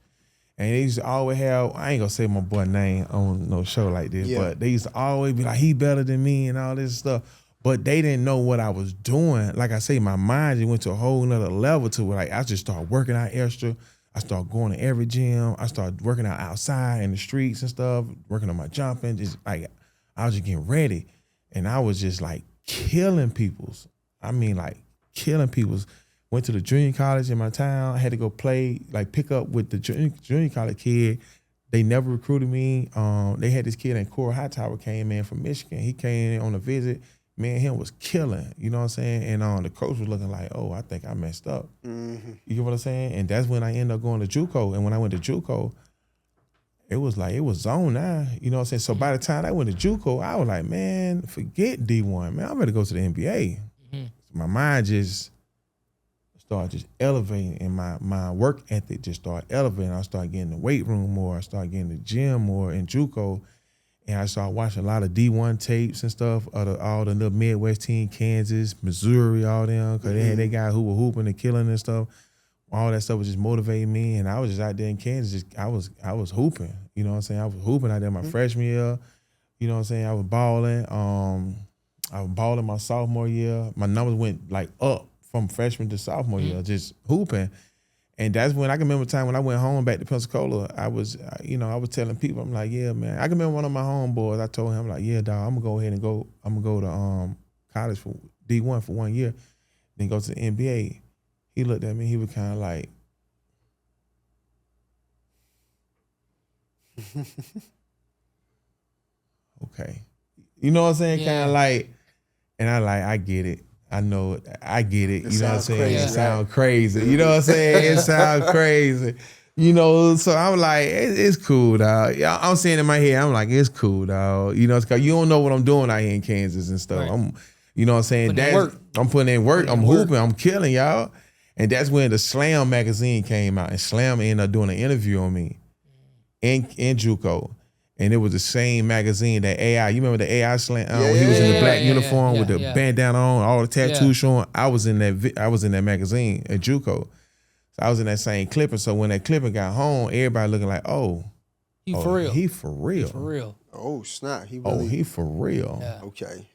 And they used to always have, I ain't gonna say my boy name on no show like this, but they used to always be like, he better than me and all this stuff. But they didn't know what I was doing. Like I say, my mind just went to a whole nother level to where like I just started working out extra. I started going to every gym. I started working out outside in the streets and stuff, working on my jumping. Just like I was just getting ready. And I was just like killing people's. Went to the junior college in my town. I had to go play, like pick up with the junior college kid. They never recruited me. They had this kid named Corey Hightower came in from Michigan. He came in on a visit. Me and him was killing, you know what I'm saying? And the coach was looking like, oh, I think I messed up. Mm-hmm. You get what I'm saying? And that's when I ended up going to JUCO. And when I went to JUCO, it was zone now. You know what I'm saying? So by the time I went to JUCO, I was like, man, forget D1. Man, I'm ready to go to the NBA. Mm-hmm. So my mind just started just elevating, and my work ethic just started elevating. I started getting in the weight room more. I started getting in the gym more in JUCO. And I started watching a lot of D1 tapes and stuff of all the little Midwest team, Kansas, Missouri, all them, because they had that guy who were hooping and killing and stuff. All that stuff was just motivating me, and I was just out there in Kansas. I was hooping. You know what I'm saying? I was hooping out there my freshman year. You know what I'm saying? I was balling. I was balling my sophomore year. My numbers went like up from freshman to sophomore year, just hooping. And that's when I can remember a time when I went home back to Pensacola. I was telling people, I'm like, yeah, man. I can remember one of my homeboys. I told him, like, yeah, dog, I'm gonna go ahead and go. I'm gonna go to college for D1 for 1 year, then go to the NBA. He looked at me. He was kind of like, okay, you know what I'm saying? Kind of like, and I get it. I know, I get it. You know what I'm saying? Crazy, it sounds crazy. You know what I'm saying? It sounds crazy. You know, so I'm like, it's cool, dog. I'm saying in my head, I'm like, it's cool, dog. You know, it's 'cause you don't know what I'm doing out here in Kansas and stuff. Right. You know what I'm saying? I'm putting in work. I'm hooping. I'm killing y'all. And that's when the Slam magazine came out, and Slam ended up doing an interview on me in JUCO. And it was the same magazine that AI. You remember the AI Slam? He was in the black uniform with the bandana on, all the tattoos showing. I was in that magazine at JUCO. So I was in that same clipping. So when that clipping got home, everybody looking like, he for real. He for real. For real. Oh snap! He for real. Yeah. Okay.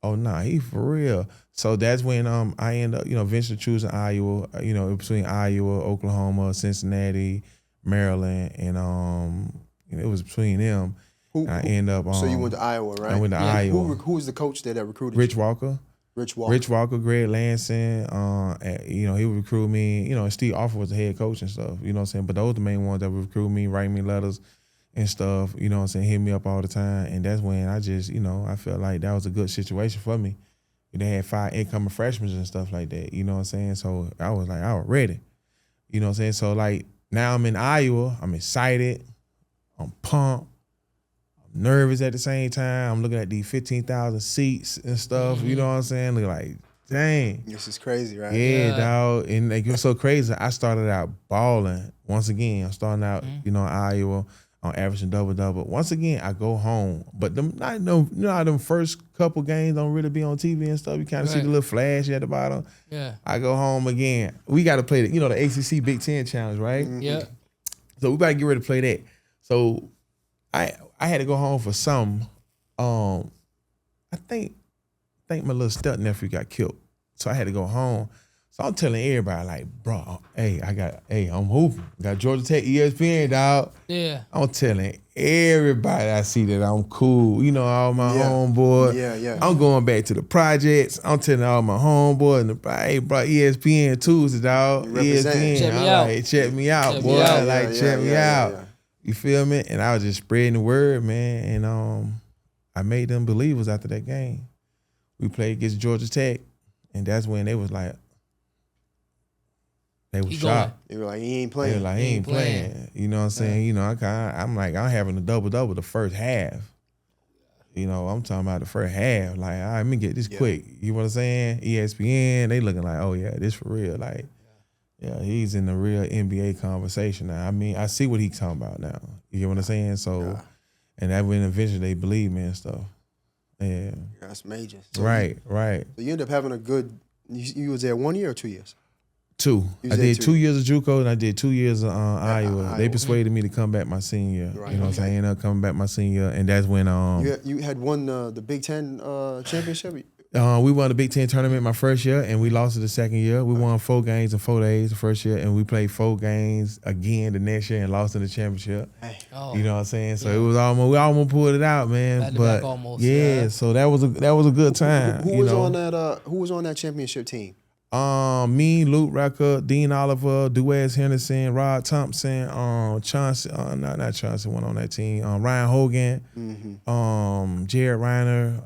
Oh nah, he for real. So that's when I ended up, eventually choosing Iowa. Between Iowa, Oklahoma, Cincinnati, Maryland, and it was between them. I end up. So you went to Iowa, right? I went to Iowa. Who was the coach there that recruited Rich you? Walker. Rich Walker. Rich Walker, Greg Lansing. He would recruit me. And Steve Offer was the head coach and stuff. You know what I'm saying? But those the main ones that would recruit me, write me letters and stuff. You know what I'm saying? Hit me up all the time. And that's when I just, I felt like that was a good situation for me. They had 5 incoming freshmen and stuff like that. You know what I'm saying? So I was ready. You know what I'm saying? So like now I'm in Iowa. I'm excited. I'm pumped. I'm nervous at the same time. I'm looking at these 15,000 seats and stuff. You know what I'm saying? Looking like, dang. This is crazy, right? Yeah, dog. And it was so crazy. I started out balling. Once again, I'm starting out, Iowa. On averaging double-double. Once again, I go home. But them first couple games don't really be on TV and stuff. You kind of see the little flash at the bottom. Yeah. I go home again. We got to play the ACC Big Ten Challenge, right? Mm-hmm. Yeah. So we got to get ready to play that. So I had to go home for some. I think my little step nephew got killed. So I had to go home. So I'm telling everybody, like, bro, I'm hooping. Got Georgia Tech, ESPN, dog. Yeah. I'm telling everybody I see that I'm cool. All my homeboys. Yeah. I'm going back to the projects. I'm telling all my homeboys, and hey, bro, ESPN Tuesday, dog. ESPN. Check me out. Like, check me out, Check boy. me out. Check me out. Yeah. You feel me? And I was just spreading the word, man. And I made them believers after that game. We played against Georgia Tech, and that's when they was like, they were shocked. They were like, he ain't playing. They were like, he ain't playing. You know what I'm saying? I'm like, I'm having a double-double the first half. I'm talking about the first half. Like, all right, let me get this quick. You know what I'm saying? ESPN, they looking like, oh, yeah, this for real. Like, yeah, he's in the real NBA conversation now. I mean, I see what he's talking about now. You know what I'm saying? So, and that when eventually they believe me and stuff. Yeah. That's major. So right. So you end up having a good, you was there 1 year or 2 years? 2. I did 2 years of JUCO and I did 2 years of Iowa. They persuaded me to come back my senior year. Right, You know what I'm saying? I ended up coming back my senior year, and that's when you had won the Big Ten championship. we won the Big Ten tournament my first year, and we lost it the second year. We won 4 games in 4 days the first year, and we played 4 games again the next year and lost in the championship. Oh. You know what I'm saying? So it was we almost pulled it out, man. Back to But back almost, so that was a good time. Who was on that championship team? Me, Luke Rucker, Dean Oliver, Duez Henderson, Rod Thompson, Chauncey, not Chauncey went on that team. Ryan Hogan, Jared Reiner.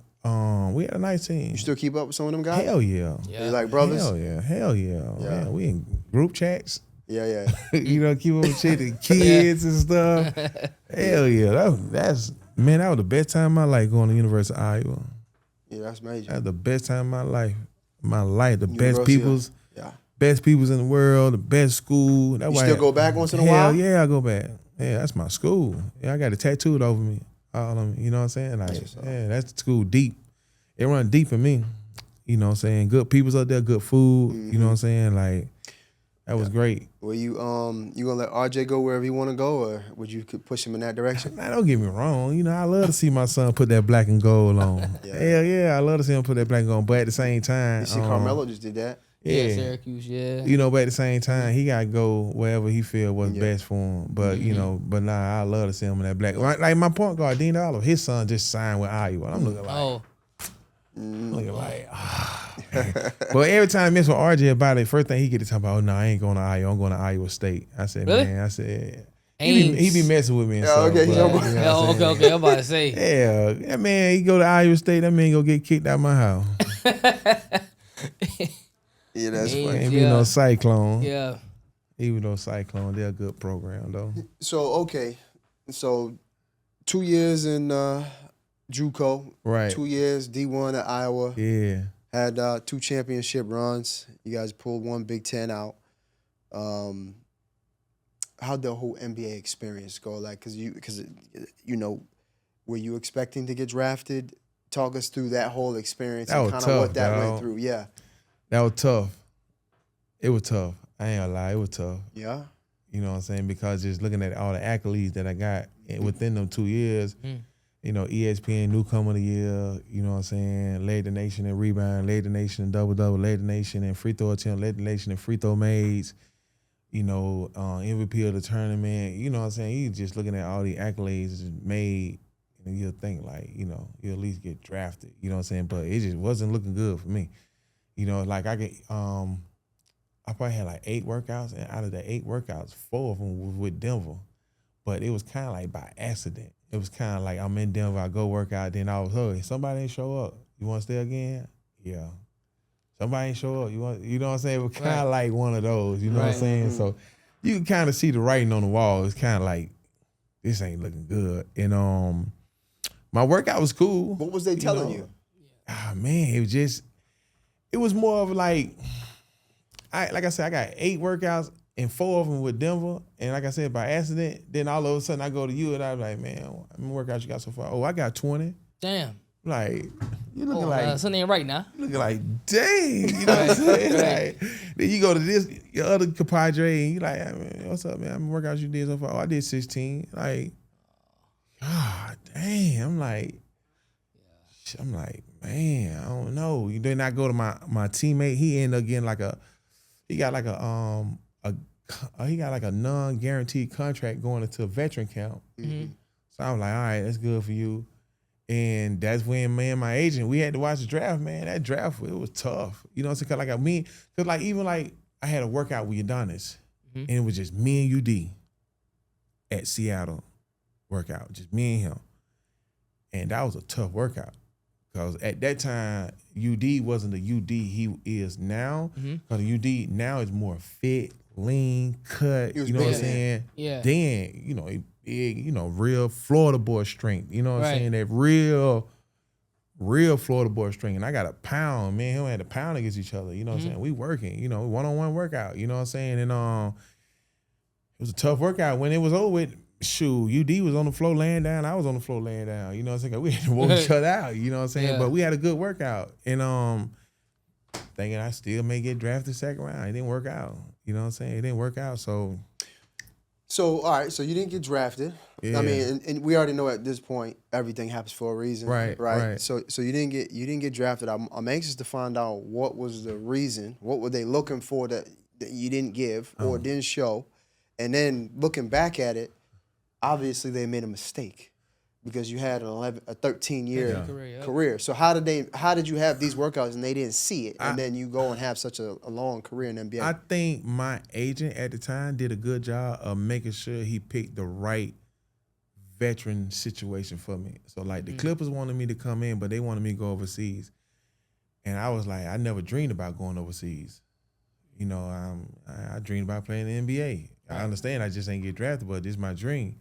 We had a nice team. You still keep up with some of them guys? Hell yeah. They like brothers? Hell yeah. Man, we in group chats. Yeah. Keep up with shit, the kids and stuff. Hell yeah. That was the best time of my life going to University of Iowa. Yeah, that's major. That's the best time of my life. The best peoples in the world, the best school. You still go back once in a while? Yeah, I go back. Yeah, that's my school. Yeah, I got it tattooed over me. all them, you know what I'm saying? Like, yeah, that's school deep. It run deep in me. You know what I'm saying? Good people's up there, good food. You know what I'm saying? Like, that was great. Well, you gonna let RJ go wherever he want to go, or would you push him in that direction? Man, don't get me wrong. You know, I love to see my son put that black and gold on. Hell yeah, I love to see him put that black and gold on. But at the same time, You see, Carmelo just did that. Yeah, Syracuse, yeah. You know, but at the same time, he gotta go wherever he feel was best for him. But you know, but nah, I love to see him in that black. Like my point guard, Dean Oliver, his son just signed with Iowa. I'm looking like, But every time I mess with RJ about it, first thing he get to talk about, oh no, I ain't going to Iowa, I'm going to Iowa State. I said, really? Man, I said, he be messing with me and stuff. Okay, okay. I'm about to say. Yeah, that man, he go to Iowa State, that man go get kicked out of my house. Yeah, that's funny. Ain't be no Cyclone. Yeah. Even though Cyclone, they're a good program though. So 2 years in JUCO, Right. 2 years D1 at Iowa. Yeah. Had 2 championship runs. You guys pulled 1 Big Ten out. How'd the whole NBA experience go? Like, cause you know, were you expecting to get drafted? Talk us through that whole experience That and was kind tough, of what that dog. went through. Yeah. That was tough. It was tough. I ain't gonna lie, it was tough. Yeah. You know what I'm saying? Because just looking at all the accolades that I got within them 2 years, you know, ESPN Newcomer of the Year, you know what I'm saying, led the nation in rebound, led the nation in double-double, led the nation in free throw attempt, led the nation in free throw mades, you know, MVP of the tournament. You know what I'm saying? You just looking at all the accolades made, and you'll think like, you know, you'll at least get drafted. You know what I'm saying? But it just wasn't looking good for me. You know, like I probably had like 8 workouts, and out of the 8 workouts, 4 of them was with Denver. But it was kind of like by accident. It was kind of like I'm in Denver, I go work out, then all of a sudden, somebody ain't show up. You want to stay again? Yeah. Somebody ain't show up. You know what I'm saying? It was kind of like one of those, you know what I'm saying? So you can kind of see the writing on the wall. It's kind of like, this ain't looking good. And my workout was cool. What was they telling you? Ah, man, it was more of like I said, I got 8 workouts and 4 of them with Denver. And like I said, by accident, then all of a sudden I go to you and I'm like, man, how many workouts you got so far? Oh, I got 20. Damn. Like, you looking like something ain't right now. You looking like, dang, you know what I'm saying? Like, then you go to this, your other compadre, and you like, hey, man, what's up, man? How many workouts you did so far? Oh, I did 16. Like, God damn. I'm like, man, I don't know. Then I go to my teammate. He ended up getting he got like a non-guaranteed contract going into a veteran camp. So I was like, all right, that's good for you. And that's when my agent, we had to watch the draft, man. That draft, it was tough. You know what I'm saying? Cause I had a workout with Udonis, and it was just me and UD at Seattle workout, just me and him. And that was a tough workout. Because at that time, UD wasn't the UD he is now. Because UD now is more fit, lean, cut. You know what I'm saying? Yeah. Then, you know, big, real Florida boy strength. You know what I'm saying? That real Florida boy strength. And I got a pound, man. Him had a pound against each other. You know what I'm saying? We working, one-on-one workout. You know what I'm saying? And it was a tough workout. When it was over with, shoot, UD was on the floor laying down. I was on the floor laying down. You know what I'm saying? We had to walk each other out. You know what I'm saying? Yeah. But we had a good workout. And thinking I still may get drafted second round. It didn't work out. You know what I'm saying? It didn't work out. So all right, so you didn't get drafted. Yeah. I mean, and we already know at this point everything happens for a reason. Right. So you didn't get drafted. I'm anxious to find out what was the reason. What were they looking for that you didn't give or didn't show? And then looking back at it, obviously they made a mistake because you had a 13-year career. So how did you have these workouts and they didn't see it, and then you go and have such a long career in NBA? I think my agent at the time did a good job of making sure he picked the right veteran situation for me. So like the Clippers wanted me to come in, but they wanted me to go overseas, and I was like, I never dreamed about going overseas. I dreamed about playing in the NBA. I understand I just ain't get drafted, but this is my dream.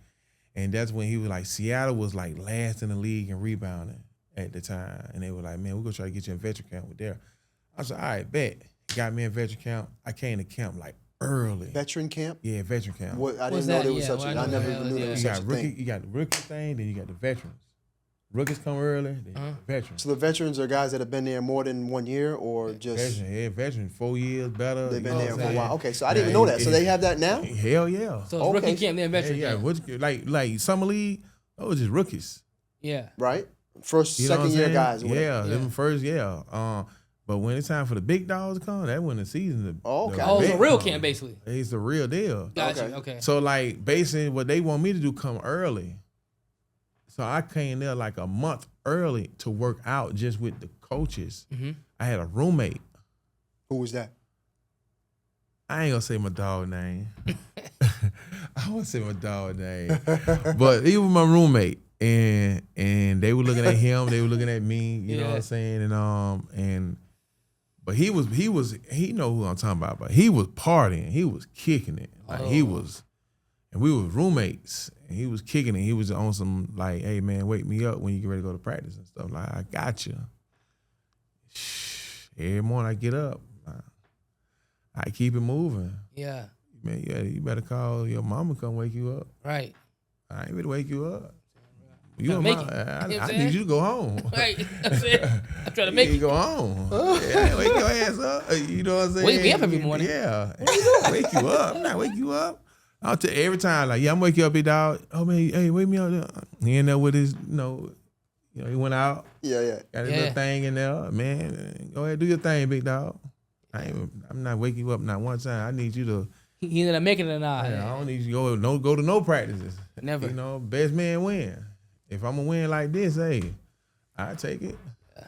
And that's when he was like, Seattle was like last in the league in rebounding at the time. And they were like, man, we're going to try to get you in veteran camp with there. I said, all right, bet. Got me in veteran camp. I came to camp like early. Veteran camp? Yeah, veteran camp. What, I What's didn't know that? there was Yeah, such well, a I I know never that even was- knew there yeah. was You such got a rookie, thing. you got the rookie thing, then you got the veterans. Rookies come early, then the veterans. So the veterans are guys that have been there more than 1 year or just Veteran, 4 years better. they've been you know there what for a I'm while. saying? Okay, so I didn't even know that. So they have that now? Hell yeah. So it's rookie Okay. camp, then veteran camp. Like summer league, those just rookies. Yeah. Right? First, You know what second I'm year saying? guys. Or whatever. Yeah, Yeah. them first, yeah. But when it's time for the big dogs to come, that when the season. Oh, okay. Oh, it's a vet real come. camp, basically. It's the real deal. Gotcha. Okay. Okay. So like basically what they want me to do come early. So I came there like a month early to work out just with the coaches. Mm-hmm. I had a roommate. Who was that? I ain't gonna say my dog name. I won't say my dog name. But he was my roommate. And they were looking at him, they were looking at me, you know what I'm saying? But he know who I'm talking about, but he was partying, he was kicking it. Like he was, and we was roommates, and he was kicking it. He was on some like, hey man, wake me up when you get ready to go to practice and stuff. Like, I got you. Every morning I get up, I keep it moving. Yeah. Man, yeah, you better call your mama come wake you up. Right. I ain't ready to wake you up. You Gotta make I it. You know what I'm need saying? you to go home. Right. That's it. I'm trying to make You it. go home. Yeah, wake your ass up. You know what I'm saying? Wake me up every morning. Yeah. Wake you up. I'm not wake you up. I'll tell every time, like, yeah, I'm wake you up, big dog. Oh man, hey, wake me up. He in there with his, he went out, Yeah. got his little thing in there. Man, go ahead, do your thing, big dog. I'm not waking you up not one time. I need you to. He ended up making it or not. I don't need you to go to no practices. Never. Best man win. If I'm gonna win like this, hey, I take it.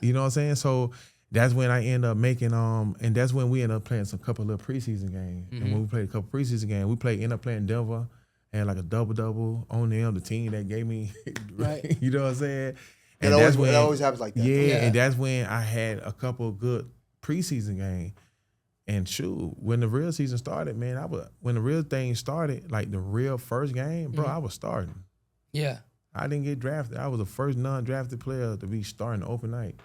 You know what I'm saying? So that's when I end up making and that's when we end up playing some couple of preseason games. And when we played a couple preseason games, we end up playing Denver, and like a double on them, the team that gave me Right. You know what I'm saying? And it always happens like that. Yeah, and that's when I had a couple of good preseason games. And shoot, when the real season started, man, when the real thing started, like the real first game, bro, I was starting. Yeah. I didn't get drafted. I was the first non-drafted player to be starting the open night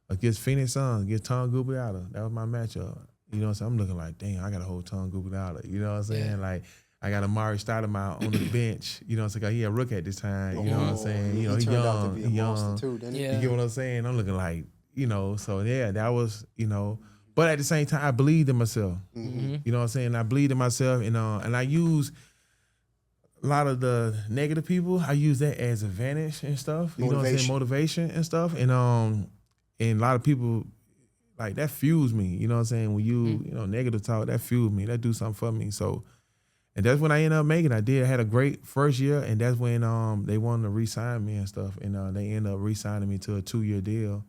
against Phoenix Suns, against Tom Gubiata. That was my matchup. You know what I'm saying? I'm looking like, damn, I got to hold Tom Gubiata. You know what I'm saying? Yeah. Like, I got Amari Stoudemire on the bench. You know what I'm saying? He a rookie at this time. You know what I'm saying? He he turned out to young. be a He monster young. too, didn't he? Yeah. You get what I'm saying? I'm looking like, so yeah, that was, But at the same time, I believed in myself. Mm-hmm. You know what I'm saying? I believed in myself, and I use a lot of the negative people. I use that as advantage and stuff. You know what I'm saying? Motivation and stuff. And a lot of people like that fuels me. You know what I'm saying? When you negative talk, that fuels me. That do something for me. So, and that's when I ended up making. I had a great first year, and that's when they wanted to re-sign me and stuff. And they ended up re-signing me to a 2-year deal.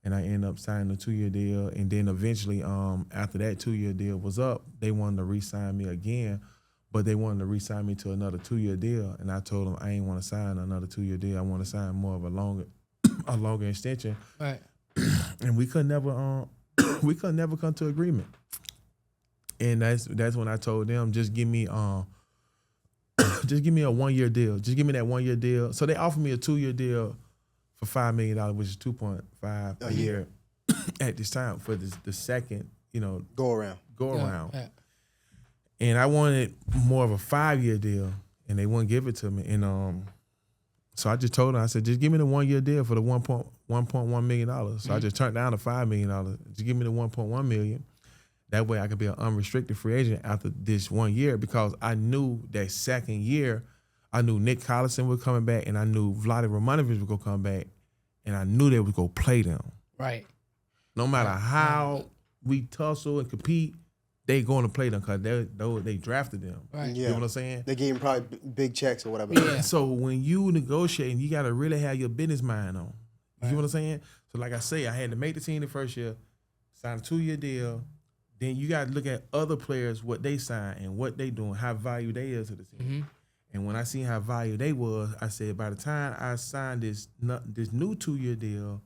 And I ended up signing a 2-year deal. And then eventually, after that 2-year deal was up, they wanted to re-sign me again, but they wanted to re-sign me to another 2-year deal. And I told them I ain't want to sign another 2-year deal. I want to sign more of a longer extension. Right. And we could never come to agreement. And that's when I told them, just give me a 1-year deal. Just give me that 1-year deal. So they offered me a 2-year deal for $5 million, which is $2.5 a year at this time for the second, Go around. Yeah. And I wanted more of a 5-year deal, and they wouldn't give it to me. And so I just told them, I said, just give me the 1-year deal for the $1.1 million. So I just turned down the $5 million. Just give me the $1.1 million. That way I could be an unrestricted free agent after this 1 year, because I knew that second year, I knew Nick Collison was coming back, and I knew Vlade Romanovich was going to come back, and I knew they was going to play them. Right. No matter how we tussle and compete, they going to play them because they drafted them. Right. You know what I'm saying? They gave him probably big checks or whatever. Yeah. So when you negotiating, you got to really have your business mind on. You know what I'm saying? So like I say, I had to make the team the first year, sign a 2-year deal. Then you got to look at other players, what they sign and what they doing, how value they is to the team. Mm-hmm. And when I seen how value they was, I said, by the time I signed this new 2-year deal,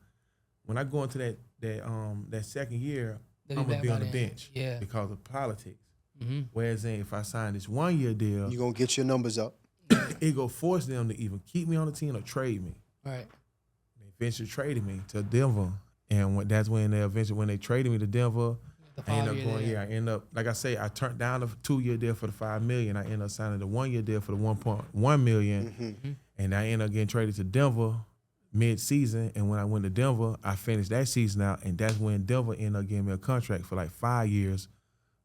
when I go into that second year, I'm gonna be on the bench because of politics. Mm-hmm. Whereas if I sign this 1-year deal, You're going to get your numbers up. it go force them to either keep me on the team or trade me. Right. They eventually traded me to Denver, and that's when when they traded me to Denver, The I ended 5 up year going, deal. I end up, like I say, I turned down the 2-year deal for the $5 million. I ended up signing the 1-year deal for the $1.1 million. And I ended up getting traded to Denver mid-season. And when I went to Denver, I finished that season out, and that's when Denver ended up giving me a contract for like 5 years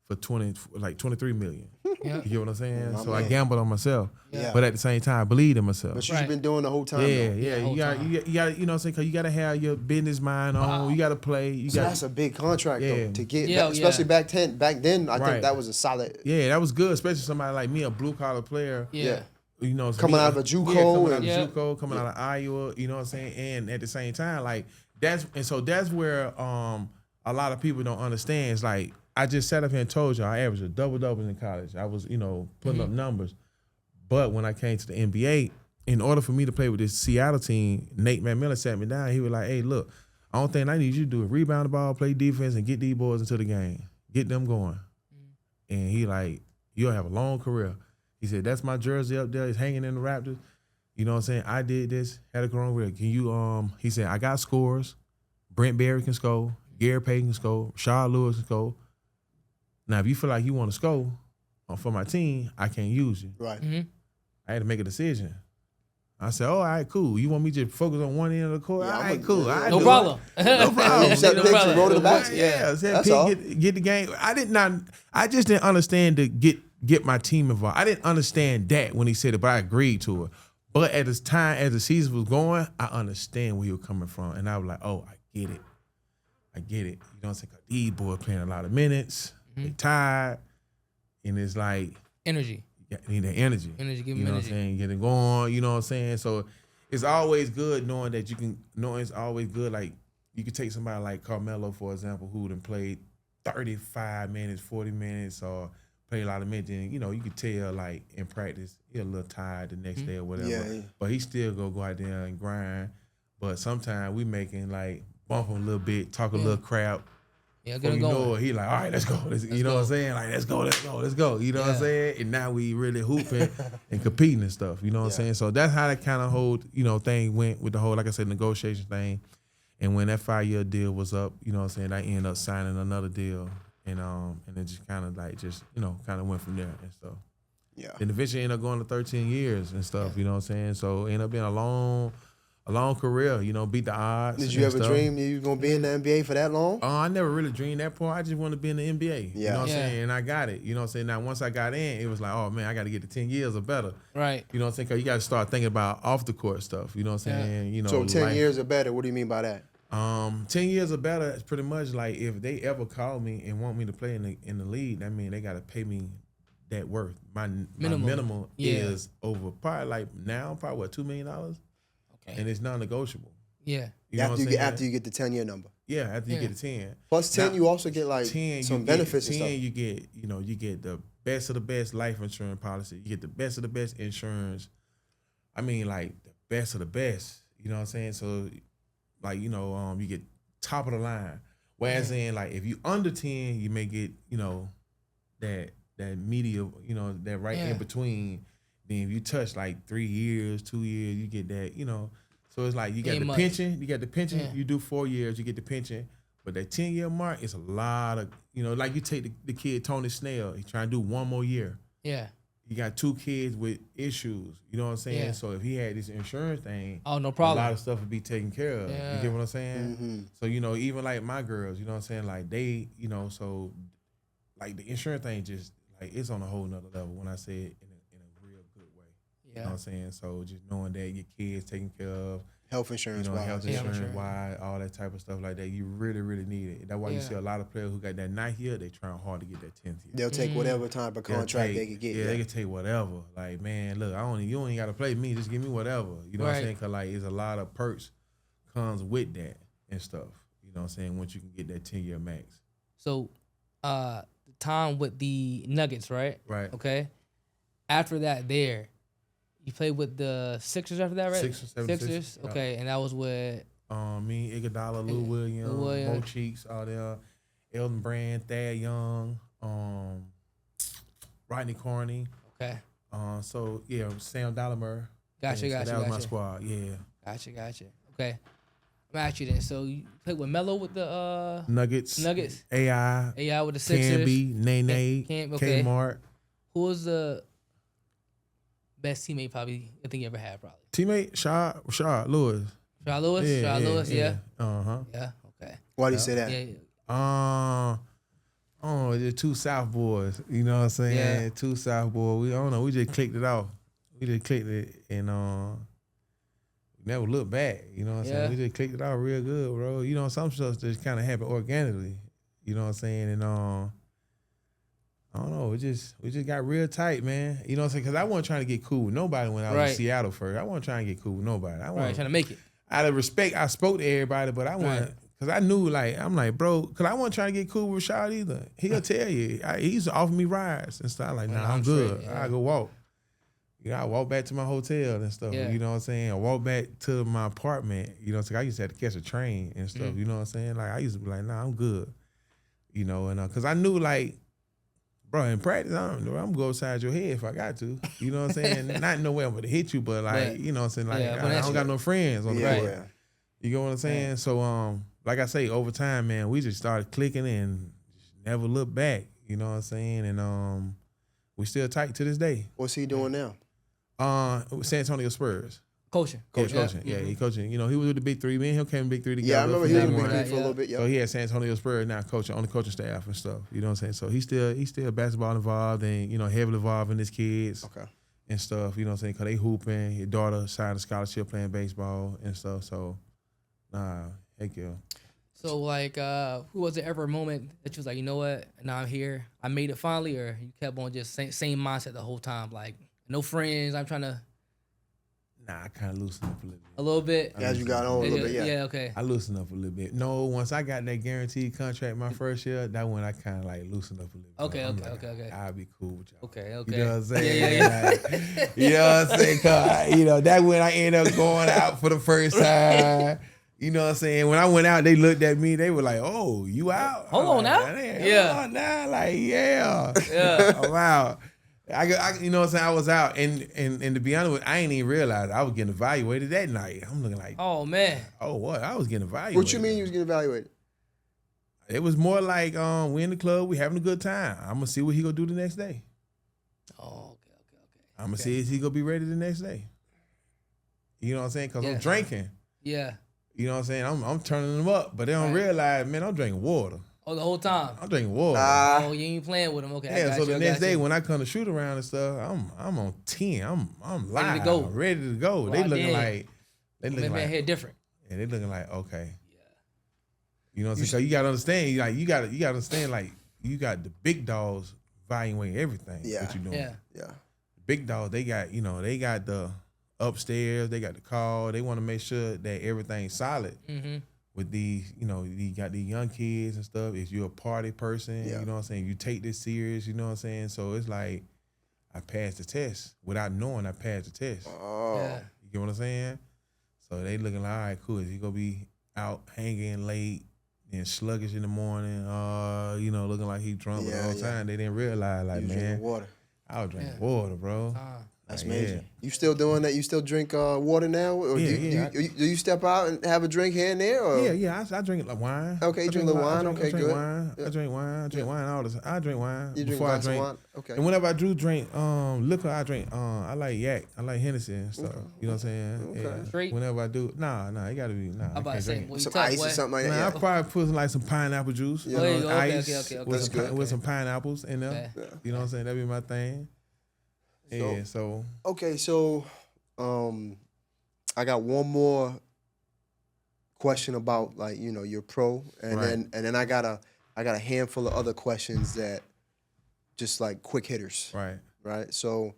for $23 million. Yep. You get what I'm saying? My So I man. gambled on myself. Yeah. But at the same time, I believed in myself. But you've been doing the whole time. Yeah, though. yeah. whole You got, time. you got, you know what I'm saying? Because you got to have your business mind on. You got to play. You So got. that's a big contract though to get, Yeah, especially back then. I Right. think that was a solid. Yeah, that was good, especially somebody like me, a blue collar player. Yeah. You know, Coming out of a JUCO coming out and- of JUCO, coming out of Iowa. You know what I'm saying? And at the same time, like that's where a lot of people don't understand. It's like I just sat up here and told you I averaged a double in college. I was putting up numbers, but when I came to the NBA, in order for me to play with this Seattle team, Nate McMillan sat me down. He was like, "Hey, look, the only thing I need you to do is rebound the ball, play defense, and get these boys into the game, get them going." And he like, "You'll have a long career." He said, "That's my jersey up there. It's hanging in the Raptors. You know what I'm saying? I did this, had a long career. Can you?" He said, "I got scores. Brent Berry can score. Gary Payton can score. Rashard Lewis can score. Now, if you feel like you want to score for my team, I can't use you." Right. I had to make a decision. I said, "Oh, all right, cool. You want me to focus on one end of the court? Yeah, all I'm right, a- cool. yeah, I No do problem. No problem. You set No picks problem. and roll to the basket. Yeah, said That's Pete, all. get the game. I just didn't understand to get my team involved. I didn't understand that when he said it, but I agreed to it. But at this time, as the season was going, I understand where he was coming from, and I was like, "Oh, I get it. You know what I'm saying? 'Cause these boys playing a lot of minutes, they tired, and it's like Energy. you need that energy. Energy, give you them know energy. what I'm saying? Get it going. You know what I'm saying? So it's always good knowing that it's always good. Like you could take somebody like Carmelo, for example, who done played 35 minutes, 40 minutes, or played a lot of minutes. And, you could tell like in practice, he's a little tired the next day or whatever. Yeah. But he still go out there and grind. But sometimes we making like bump him a little bit, talk a little crap. Yeah, get Before them you going. know it, he like, all right, let's go. You know what I'm saying? Like, let's go. You know what I'm Yeah. saying? And now we really hooping and competing and stuff. You know what I'm saying? So that's how that kind of whole, thing went with the whole, like I said, negotiation thing. And when that 5-year deal was up, you know what I'm saying, I ended up signing another deal. And it just kind of like kind of went from there and stuff. Yeah. Then eventually ended up going to 13 years and stuff, you know what I'm saying? So it ended up being a long career, beat the odds. Did you ever dream you was gonna be in the NBA for that long? I never really dreamed that part. I just wanted to be in the NBA. Yeah. You know what I'm Yeah. saying? And I got it. You know what I'm saying? Now, once I got in, it was like, oh, man, I got to get to 10 years or better. Right. You know what I'm saying? Because you got to start thinking about off-the-court stuff. You know what I'm Yeah. saying? So 10 life. years or better. What do you mean by that? 10 years or better is pretty much like if they ever call me and want me to play in the league, that means they got to pay me that worth. My minimum is over probably what, $2 million? Okay. And it's non-negotiable. Yeah. You know what I'm saying? After you get the 10-year number. Yeah, after you Yeah. get to 10. Plus 10, Now, you also get like 10, some you benefits get, and 10, stuff. you get, you get the best of the best life insurance policy. You get the best of the best insurance. I mean, like the best of the best. You know what I'm saying? So, like, you get top of the line. Whereas in like if you under 10, you may get, that media, that right in between. Then if you touch like 3 years, 2 years, you get that, So it's like you got Ain't the much. pension, Yeah. you do 4 years, you get the pension. But that 10-year mark is a lot of, like you take the kid Tony Snell, he's trying to do one more year. Yeah. He got 2 kids with issues, you know what I'm saying? Yeah. So if he had this insurance thing, Oh, no a problem. lot of stuff would be taken care of. Yeah. You get what I'm saying? Mm-hmm. So, even like my girls, you know what I'm saying? Like they, so like the insurance thing just like it's on a whole nother level when I say it in a real good way. You know Yeah. what I'm saying? So just knowing that your kids taken care of, Health insurance. health Yeah. insurance wise, all that type of stuff like that, you really, really need it. That's why you Yeah. see a lot of players who got that 9th year, they trying hard to get that 10th year. They'll take whatever type of contract They'll they could get. Yeah, they can take whatever. Like, man, look, you ain't got to play me. Just give me whatever. You know what I'm Right. saying? Because, like, there's a lot of perks comes with that and stuff. You know what I'm saying? Once you can get that 10-year max. So, the time with the Nuggets, right? Right. Okay. After that, you played with the Sixers after that, right? Sixers, 76ers, yeah. Okay, and that was with Me, Iguodala, Lou Williams, Mo Williams. Cheeks, all there. Elton Brand, Thad Young, Rodney Carney. okay. So, yeah, Sam Dollimer. Gotcha, Yeah, gotcha, so that was my gotcha. squad, yeah. Gotcha. Okay. I'm asking you then. So you played with Melo with the Nuggets. AI with the Sixers. Camby, Nene, okay. Kmart. Who was the best teammate probably I think you ever had probably? Teammate Rashard Lewis. Rashard Lewis, yeah. Uh-huh. Yeah, okay. Why do you say that? Yeah. The two South boys. You know what I'm saying? Yeah. Two South boys. We don't know. We just clicked it off. We just clicked it and never looked back. You know what I'm saying? We just clicked it out real good, bro. You know, some stuff just kind of happened organically. You know what I'm saying? And I don't know. We just got real tight, man. You know what I'm saying? Because I wasn't trying to get cool with nobody when I was in Seattle first. I wasn't trying to get cool with nobody. I wasn't trying to make it. Out of respect, I spoke to everybody, but I wasn't. Because I knew, I'm like, bro, because I wasn't trying to get cool with Rashad either. He'll tell you. He used to offer me rides and stuff. Like, nah, I'm good. Straight, I go walk. You know, I walk back to my hotel and stuff. Yeah. You know what I'm saying? I walk back to my apartment. You know what I'm saying? I used to have to catch a train and stuff. You know what I'm saying? Like, I used to be like, nah, I'm good. You know, and because I knew, bro, in practice, I'm going to go upside your head if I got to. You know what I'm saying? Not no way I'm going to hit you, but, you know what I'm saying? Like, I don't got no friends on the court. You get what I'm saying? So, like I say, over time, man, we just started clicking and just never looked back. You know what I'm saying? And we still tight to this day. What's he doing now? San Antonio Spurs. Coaching. Coaching. Yeah, he coaching. You know, he was with the Big Three. Me and him came in Big Three together. Yeah, I remember he was in Big Three for a little bit. So he had San Antonio Spurs now coaching on the coaching staff and stuff. You know what I'm saying? So he's still basketball involved and, you know, heavily involved in his kids and stuff. You know what I'm saying? Because they hooping. His daughter signed a scholarship playing baseball and stuff. So, heck yeah. So, who was there ever a moment that you was like, you know what? Now I'm here. I made it finally, or you kept on just same mindset the whole time? Like, no friends. I'm trying to. Nah, I kind of loosened up a little bit. A little bit? As you got on a little bit, yeah. Yeah, okay. I loosened up a little bit. No, once I got that guaranteed contract my first year, that when I kind of loosened up a little bit. Okay. I'll be cool with y'all. Okay. You know what I'm saying? Yeah. You know what I'm saying? Cause, you know, that when I ended up going out for the first time. You know what I'm saying? When I went out, they looked at me. They were like, "Oh, you out? Hold on now." Hold on now. Like, yeah. I'm out. I you know what I'm saying? I was out, and to be honest with you, I ain't even realize I was getting evaluated that night. I'm looking like, oh man, oh what? I was getting evaluated. What you mean you was getting evaluated? It was more like we in the club, we having a good time. I'm gonna see what he gonna do the next day. Oh, okay. I'm gonna see if he gonna be ready the next day. You know what I'm saying? Cause I'm drinking. Yeah. You know what I'm saying? I'm turning them up, but they don't realize, man, I'm drinking water. Oh, the whole time? I'm drinking water. Oh, you ain't playing with them. Okay. Yeah, so the next day when I come to shoot around and stuff, I'm on 10. I'm live. Ready to go. Ready to go. Well, they looking like here different. Yeah, they looking like, okay. Yeah. You know what I'm saying? So you gotta understand, you gotta understand, like, you got the big dogs evaluating everything that you're doing. Yeah. Big dogs, they got the upstairs, they got the call, they want to make sure that everything's solid. Mm-hmm. With these, you know, you got these young kids and stuff. If you're a party person, you know what I'm saying, you take this serious, you know what I'm saying? So it's like, I passed the test. Without knowing, I passed the test. Oh. Yeah. You get what I'm saying? So they looking like, all right, cool. Is he going to be out hanging late and sluggish in the morning, you know, looking like he drunk the whole time? They didn't realize, like, man, water. I was drinking water, bro. That's amazing. You still doing that? You still drink water now? Or do you step out and have a drink here and there? Or? Yeah. I drink like wine. Okay, you drink a little wine. Okay, good. I drink wine. I drink wine all the time. I drink wine You drink before I drink. wine? Okay. And whenever I do drink liquor, I drink. I like yak. I like Hennessy and stuff. You know what I'm saying? Okay. Yeah. Straight? Whenever I do, nah, it gotta be I'm about to say, Some ice or something like that. Man, Yeah. I probably put like some pineapple juice. Yeah. You know, Okay, ice okay. with some pineapples in there. Okay. You know what I'm saying? That'd be my thing. Yeah. So. Okay, so I got one more question about, like, you know, your pro, and then I got a handful of other questions that just like quick hitters. Right. So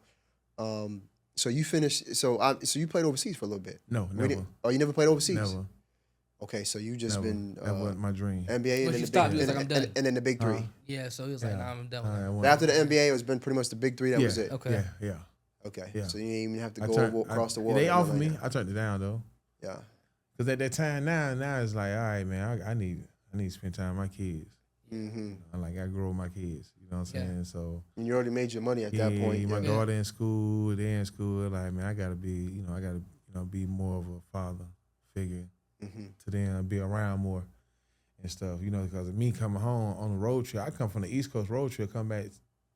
so you finished. So you played overseas for a little bit. No, never. Oh, you never played overseas? Never. Okay, so you just Never. been That wasn't my dream. NBA Once and you then stopped, you was like, I'm done. and then the big three. Yeah, so he was like, nah, I'm done with that. But After the NBA, it's been pretty much the big three. That was it. Okay. Yeah. Okay. Yeah. So you didn't even have to I go turned- across the water. They or offered nothing me. like that. I turned it down though. Yeah. Because at that time now it's like, all right, man, I need to spend time with my kids. Mm-hmm. I grow with my kids. You know what I'm saying? Yeah. So And you already made your money at that point. my Yeah. daughter in school, they in school. Like, man, I gotta be, be more of a father figure. to then be around more and stuff, you know, because of me coming home on the road trip. I come from the East Coast road trip, come back,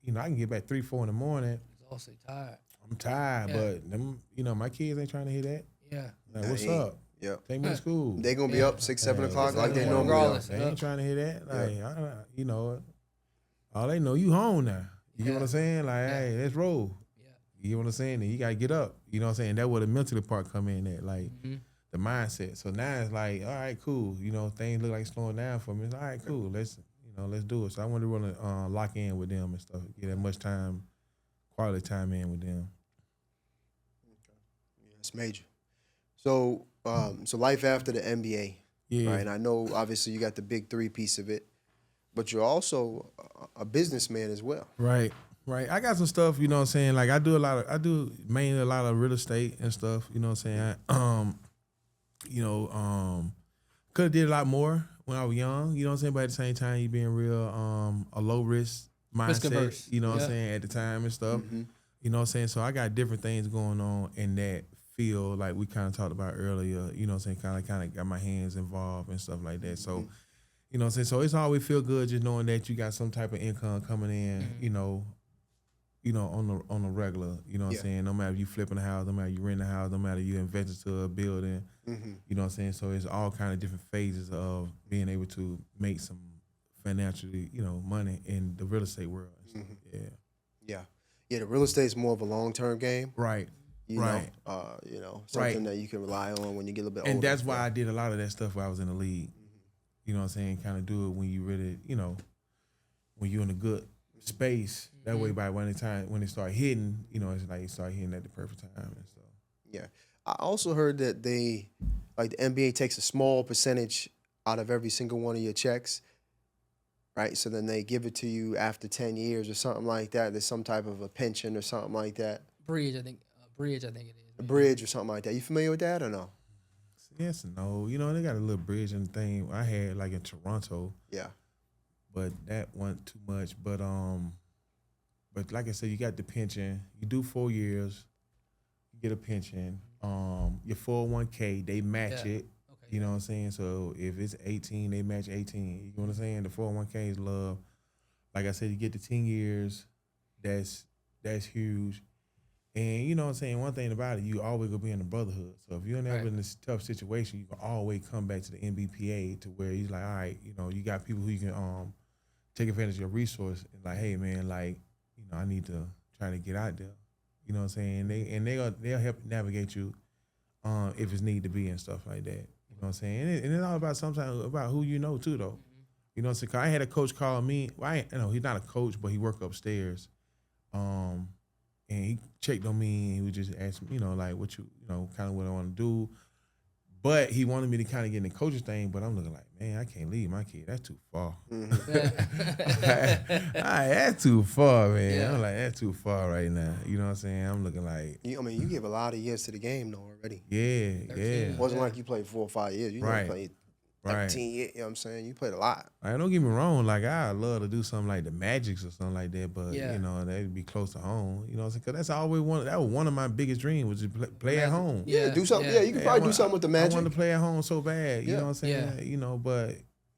you know, I can get back 3, 4 in the morning. He's also tired. I'm tired, but them, you know, my kids ain't trying to hear that. Yeah. Like, what's up? Yep. Take me to school. They gonna be up 6, 7 o'clock like they normally are. They ain't trying to hear that. Like, you know, all they know, you home now. You get what I'm saying? Like, hey, let's roll. Yeah. You get what I'm saying? And you gotta get up. You know what I'm saying? That's where the mentally part come in at, like the mindset. So now it's like, all right, cool. You know, things look like slowing down for me. It's all right, cool. Let's do it. So I want to lock in with them and stuff. Get that much time, quality time in with them. Okay. Yeah, it's major. So, so life after the NBA, right? And I know obviously you got the big 3 piece of it, but you're also a businessman as well. Right. I got some stuff, you know what I'm saying? Like I do mainly a lot of real estate and stuff, you know what I'm saying? Could have did a lot more when I was young, you know what I'm saying? But at the same time, you being real, a low risk mindset, you know what I'm saying, at the time and stuff. You know what I'm saying? So I got different things going on in that field, like we kind of talked about earlier, you know what I'm saying? Kind of got my hands involved and stuff like that. So, you know what I'm saying? So it's always feel good just knowing that you got some type of income coming in, you know, on the regular, you know what I'm saying? No matter if you flipping a house, no matter you rent a house, no matter you invest into a building, you know what I'm saying? So it's all kind of different phases of being able to make some financially, you know, money in the real estate world. Yeah, the real estate is more of a long-term game. Right. You know, something that you can rely on when you get a little bit older. And that's why I did a lot of that stuff while I was in the league. You know what I'm saying? Kind of do it when you really, you know, when you're in a good space. That way, by when they start hitting, you know, it's like you start hitting at the perfect time and stuff. Yeah. I also heard that the NBA takes a small percentage out of every single one of your checks, right? So then they give it to you after 10 years or something like that. There's some type of a pension or something like that. Bridge, I think it is. A bridge or something like that. You familiar with that or no? Yes and no. You know, they got a little bridge and thing I had like in Toronto. Yeah. But that wasn't too much. But like I said, you got the pension. You do 4 years, you get a pension. Your 401k, they match it. Okay. You know what I'm saying? So if it's 18, they match 18. You know what I'm saying? The 401k is love. Like I said, you get the 10 years. That's huge. And you know what I'm saying? One thing about it, you always gonna be in a brotherhood. So if you're never in this tough situation, you can always come back to the NBPA to where he's like, all right, you know, you got people who you can take advantage of your resource and like, hey man, like, you know, I need to try to get out there. You know what I'm saying? They'll help navigate you if it's need to be and stuff like that. You know what I'm saying? And it's all about sometimes about who you know too though. You know what I'm saying? 'Cause I had a coach call me. Well, he's not a coach, but he worked upstairs. And he checked on me and he would just ask me, you know, like what you know, kind of what I want to do. But he wanted me to kind of get in the coaching thing, but I'm looking like, man, I can't leave my kid. That's too far. That's too far, man. Yeah. I'm like, that's too far right now. You know what I'm saying? I'm looking like. I mean, you give a lot of years to the game though already. Yeah. It wasn't like you played 4 or 5 years. You played 13 years, you know what I'm saying? You played a lot. Don't get me wrong, like I'd love to do something like the Magics or something like that, but you know, that'd be close to home. You know what I'm saying? Because that's always that was one of my biggest dreams was to play at home. Yeah, do something. Yeah, you can probably do something with the Magic. I wanted to play at home so bad, you know what I'm saying? Yeah. You know, but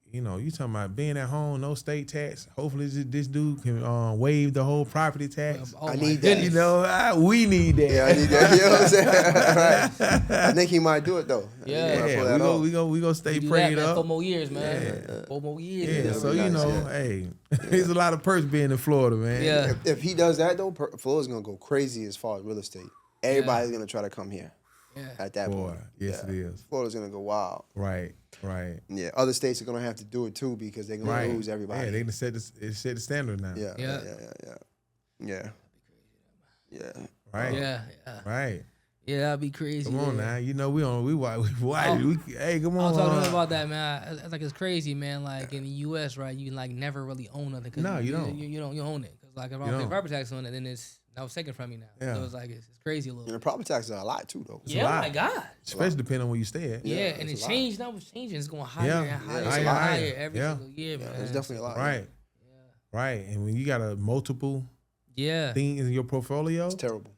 you know, you talking about being at home, no state tax. Hopefully this dude can waive the whole property tax. I need that. You know, we need that. Yeah, I need that. You know what I'm saying? Right. I think he might do it though. Yeah, we go stay prayed up. 4 more years, man. Yeah. 4 more years. Yeah, so you know, hey, there's a lot of perks being in Florida, man. Yeah. If he does that though, Florida's gonna go crazy as far as real estate. Everybody's gonna try to come here. Yeah. At that point. Yes, it is. Florida's gonna go wild. Right. Yeah, other states are gonna have to do it too because they're gonna lose everybody. Yeah, they can set the standard now. Yeah. Right. Yeah. Right. Yeah, that'd be crazy. Come on now, you know hey, come on. I was talking about that, man. It's like it's crazy, man. Like in the U.S., right? You like never really own nothing. No, you don't. You don't. You own it because like if I pay property tax on it, then it's taken from me now. Yeah. So it's like it's crazy a little. And the property taxes are a lot too, though. Oh my God. Especially depending on where you stay at. Yeah, and it changed. Now it's changing. It's going higher and higher every single year, man. It's definitely a lot. Right. Right, and when you got a multiple things in your portfolio, it's terrible.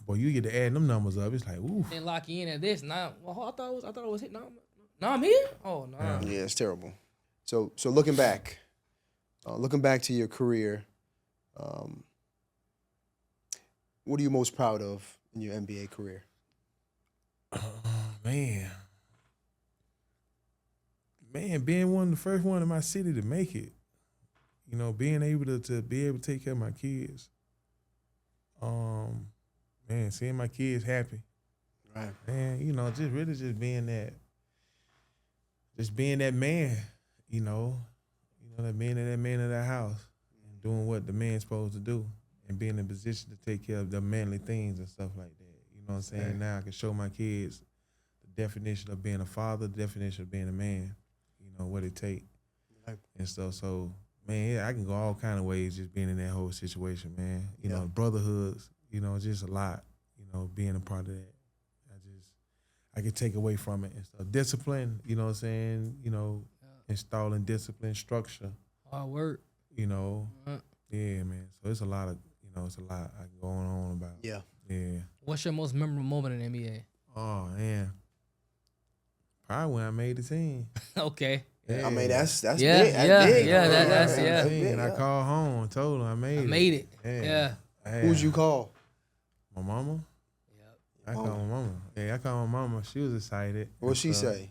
Boy, you get to add them numbers up. It's like, ooh. And lock you in at this. Now, I thought it was hitting. No, I'm here. Oh no. Yeah, it's terrible. So looking back to your career, what are you most proud of in your NBA career? Man, being one of the first one in my city to make it. You know, being able to be able to take care of my kids. Man, seeing my kids happy. Right. Man, you know, just really being that man, you know, that being that man of that house and doing what the man's supposed to do and being in a position to take care of the manly things and stuff like that. You know what I'm saying? Right. Now I can show my kids the definition of being a father, the definition of being a man, you know, what it take Right. and stuff. So, man, yeah, I can go all kind of ways just being in that whole situation, man. You Yeah. know, brotherhoods, you know, just a lot, you know, being a part of that. I could take away from it and stuff. Discipline, you know what I'm saying? You know, installing discipline, structure. Hard work. You know, yeah, man. So it's a lot I can go on about. Yeah. Yeah. What's your most memorable moment in the NBA? Oh, man. Probably when I made the team. Okay. Yeah. I mean, that's Yeah, big. yeah, big. yeah, that's yeah. big, And I called home and told them I made it. I made it. Yeah. Yeah. Who'd you call? My mama. Yep. I called my mama. Yeah, I called my mama. She was excited. What'd she say?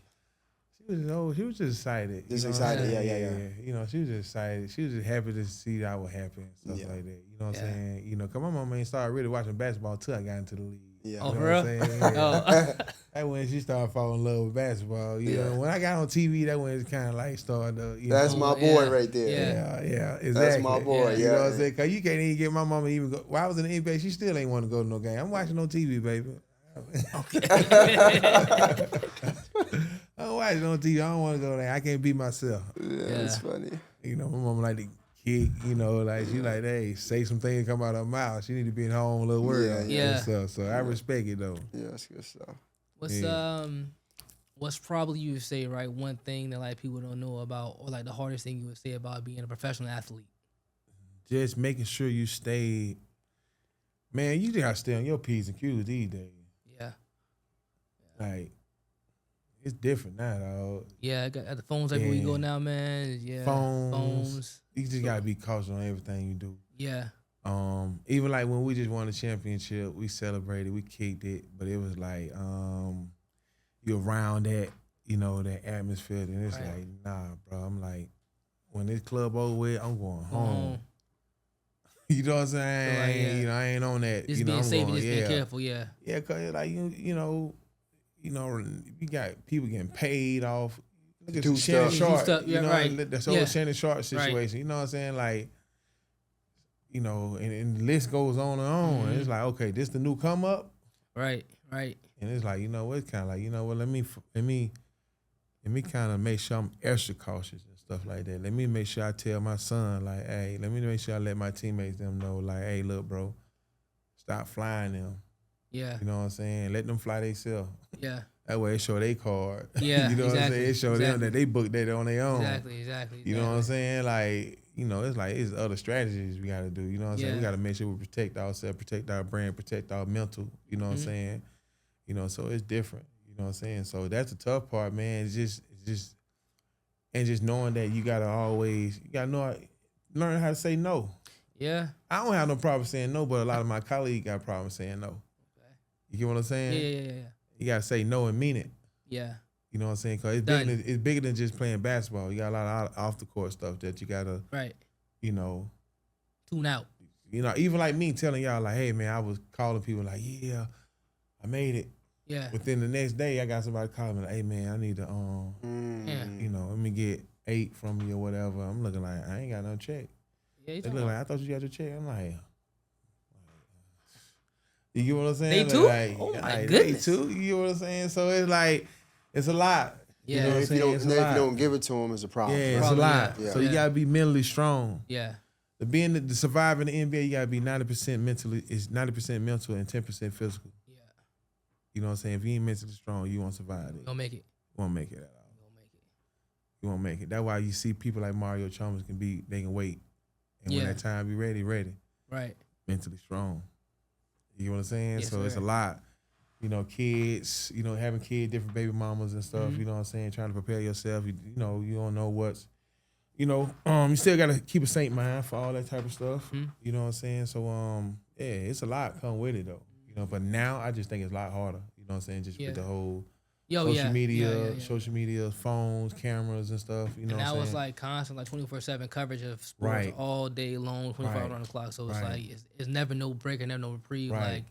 She was just excited. Just you know excited, what I'm yeah. saying? You know, she was just excited. She was just happy to see that I was happy and stuff Yeah. like that. You know what I'm Yeah. saying? You know, because my mama ain't started really watching basketball until I got into the league. Yeah. Oh, You for know real? what I'm saying? Yeah. Oh. That's when she started falling in love with basketball. You know, when I got on TV, that when it kind of like started to, you That's know. my boy yeah. right there. Yeah, exactly. That's my boy, Yeah. You know what I'm yeah. saying? Because you can't even get my mama to even go. When I was in the NBA, she still ain't want to go to no game. I'm watching on TV, baby. I'm watching on TV. I don't want to go there. I can't be myself. Yeah, that's funny. You know, my mama like to kick, you know, like she like, hey, say some things come out of her mouth. She need to be at home a little word. Yeah. And stuff. So I respect it though. Yeah, that's good stuff. What's probably you would say, right, one thing that like people don't know about, or like the hardest thing you would say about being a professional athlete? Just making sure you stay, man, you just gotta stay on your P's and Q's these days. Yeah. Like, it's different now, dog. Yeah, I got the phones everywhere you go now, man. Yeah. Phones. You just gotta be cautious on everything you do. Yeah. Even like when we just won the championship, we celebrated, we kicked it, but it was like, you're around that, you know, that atmosphere, and it's like, nah, bro. I'm like, when this club over with, I'm going home. You know what I'm saying? So, like, yeah. You know, I ain't on that. Just you know, being I'm safe going, and just being careful, yeah. Yeah, cause like you know, you got people getting paid off. Look at Shannon Sharp, yeah, you know, right. the whole Shannon Sharp situation. You know what I'm saying? Like, you know, and the list goes on and on. And it's like, okay, this the new come up. Right. And it's like, you know what? It's kind of like, you know what? Let me kind of make sure I'm extra cautious and stuff like that. Let me make sure I tell my son, like, hey, let me make sure I let my teammates them know, like, hey, look, bro, stop flying them. Yeah. You know what I'm saying? Let them fly themselves. Yeah. That way it show their card. Yeah, you know what I'm exactly, saying? It show them that they booked that on their own. Exactly. You know what I'm saying? Like, you know, it's other strategies we got to do. You know what I'm saying? We got to make sure we protect ourselves, protect our brand, protect our mental. You know what I'm saying? You know, so it's different. You know what I'm saying? So that's the tough part, man. It's just knowing that you gotta know learn how to say no. Yeah. I don't have no problem saying no, but a lot of my colleagues got problems saying no. Okay. You get what I'm saying? Yeah. You gotta say no and mean it. Yeah. You know what I'm saying? Because it's bigger than just playing basketball. You got a lot of off the court stuff that you gotta, you know, tune out. You know, even like me telling y'all, like, hey man, I was calling people like, yeah, I made it. Yeah. Within the next day, I got somebody calling me like, hey man, I need to, you know, let me get 8 from you or whatever. I'm looking like, I ain't got no check. Yeah, they look like, I thought you got your check. I'm like, you get what I'm saying? They too? Like, oh my like, goodness. They too? You get what I'm saying? So it's like, it's a lot. Yeah. You know what I'm saying? If you don't give it to them, it's a problem. Yeah, right? it's a lot. Yeah. So you gotta be mentally strong. Yeah. To survive in the NBA, you gotta be 90% mentally. It's 90% mental and 10% physical. Yeah. You know what I'm saying? If you ain't mentally strong, you won't survive it. You won't make it. You won't make it at all. You won't make it. That's why you see people like Mario Chalmers they can wait. And when that time be ready. Right. Mentally strong. You know what I'm saying? Yes, so it's a sir. lot. you know, kids, you know, having kids, different baby mamas and stuff, you know what I'm saying, trying to prepare yourself, you know, you don't know what's, you know, you still got to keep a saint mind for all that type of stuff, you know what I'm saying, so, yeah, it's a lot come with it, though, you know, but now I just think it's a lot harder, you know what I'm saying, just with the whole social media, phones, cameras and stuff, you know what I'm saying. And now it's like constant, like 24/7 coverage of sports all day long, 24 hours on the clock, so it's like, it's never no break and never no reprieve, like,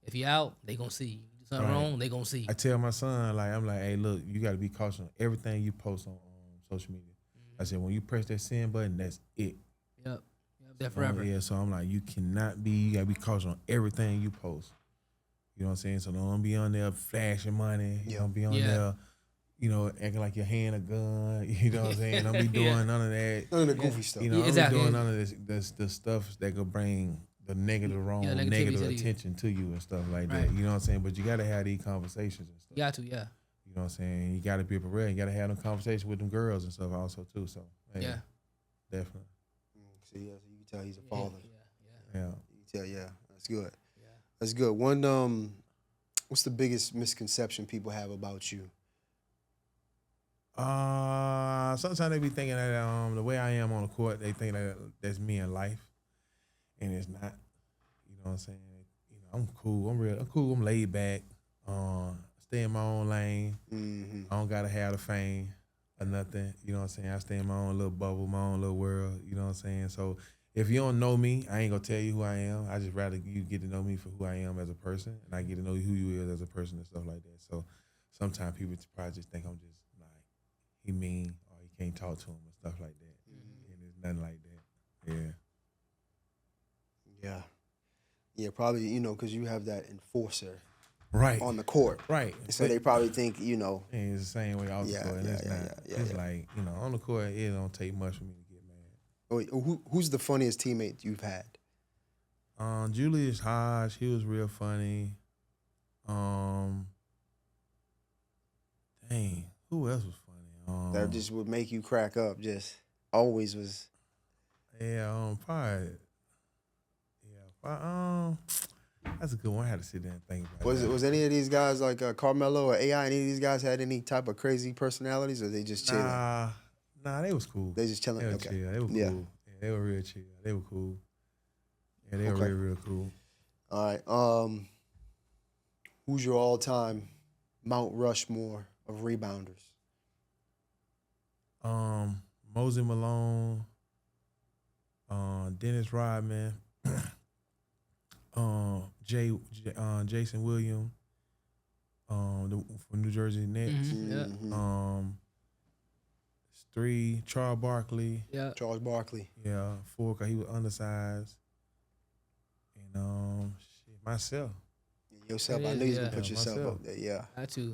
if you out, they gonna see you. Do something wrong, they gonna see you. I tell my son, like, I'm like, hey, look, you got to be cautious on everything you post on social media. I said, when you press that send button, that's it. Yep, that forever. Yeah, so I'm like, you got to be cautious on everything you post. You know what I'm saying? So don't be on there flashing money. You don't be on there, you know, acting like your hand a gun. You know what I'm saying? Don't be doing none of that. None of the goofy stuff. You know, don't be doing none of this the stuff that could bring the negative attention to you and stuff like that. You know what I'm saying? But you got to have these conversations and stuff. You got to, You know what I'm saying? You got to be prepared. You got to have them conversations with them girls and stuff also too. So hey, definitely. So you can tell he's a father. Yeah. You can tell, that's good. That's good. One, what's the biggest misconception people have about you? Sometimes they be thinking that the way I am on the court, they think that that's me in life, and it's not. You know what I'm saying? You know, I'm cool. I'm cool. I'm laid back. Stay in my own lane. I don't gotta have the fame or nothing. You know what I'm saying? I stay in my own little bubble, my own little world. You know what I'm saying? So if you don't know me, I ain't gonna tell you who I am. I just rather you get to know me for who I am as a person, and I get to know who you is as a person and stuff like that. So sometimes people probably just think I'm just like, he mean or he can't talk to him and stuff like that. And it's nothing like that. Yeah, probably, you know, because you have that enforcer on the court. Right. So they probably think, you know. And it's the same way off the court. And it's not. It's like, you know, on the court, it don't take much for me to get mad. Wait, who's the funniest teammate you've had? Julius Hodge, he was real funny. Dang, who else was funny? That just would make you crack up. Just always was. Yeah, probably. Yeah, that's a good one. I had to sit there and think about it. Was any of these guys like Carmelo or AI? Any of these guys had any type of crazy personalities, or they just chilling? Nah, they was cool. They just chilling. They were chill. They were cool. Yeah, they were real chill. They were cool. Yeah, they were real cool. All right. Who's your all-time Mount Rushmore of rebounders? Mosey Malone, Dennis Rodman, Jason Williams, from New Jersey Nets. Three, Charles Barkley. Yeah. Charles Barkley. Yeah. Four, cause he was undersized. And myself. Yourself. I know you're gonna put yourself up there. Yeah.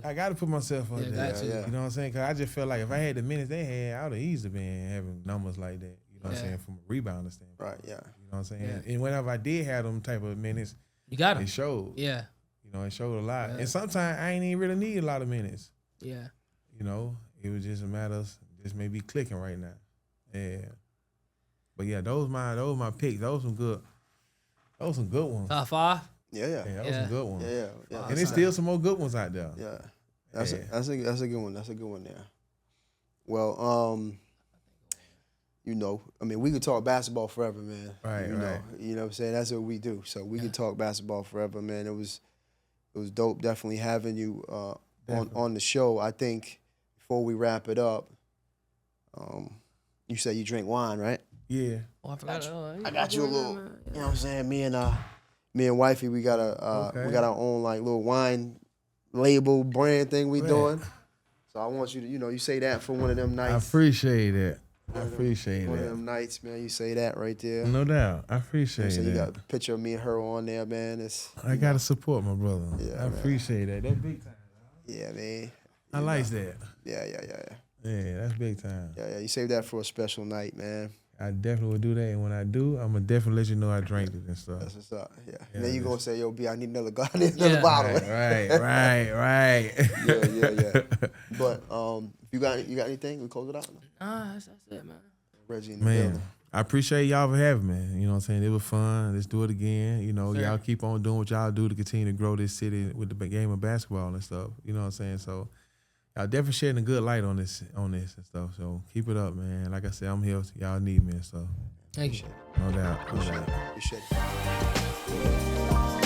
I gotta put myself up there. Yeah. You know what I'm saying? Cause I just felt like if I had the minutes they had, I would have easily been having numbers like that. You know what I'm saying? From a rebounder standpoint. Right. Yeah. You know what I'm saying? Yeah. And whenever I did have them type of minutes, you got them. It showed. Yeah. You know, it showed a lot. Yeah. And sometimes I ain't even really need a lot of minutes. Yeah. You know, it was just a matter of just maybe clicking right now. Yeah. But yeah, those my picks. Those some good ones. Top five? Yeah. That was some good ones. Yeah. And there's still some more good ones out there. Yeah. That's a good one. That's a good one there. Well, you know, I mean, we could talk basketball forever, man. Right. You know what I'm saying? That's what we do. So we could talk basketball forever, man. It was dope definitely having you on the show. I think before we wrap it up, you said you drink wine, right? Yeah. Oh, I forgot. I got you a little, you know what I'm saying? Me and wifey, we got our own like little wine label brand thing we doing. So I want you to, you know, you say that for one of them nights. I appreciate it. One of them nights, man. You say that right there. No doubt. I appreciate so that. You got a picture of me and her on there, man. I gotta support my brother. Yeah, I appreciate that. That's big time. Yeah, man. I like that. Yeah. Yeah, that's big time. Yeah. You save that for a special night, man. I definitely will do that, and when I do, I'm gonna definitely let you know I drank it and stuff. That's what's up. Yeah. And then you gonna say, "Yo, B, I need another bottle." Right. Yeah. But if you got anything, we close it out. Nah, that's it, man. Reggie in the building. I appreciate y'all for having me. You know what I'm saying? It was fun. Let's do it again. You know, y'all keep on doing what y'all do to continue to grow this city with the game of basketball and stuff. You know what I'm saying? So y'all definitely shedding a good light on this and stuff. So keep it up, man. Like I said, I'm here. Y'all need me and stuff. Thank you. No doubt. Appreciate it.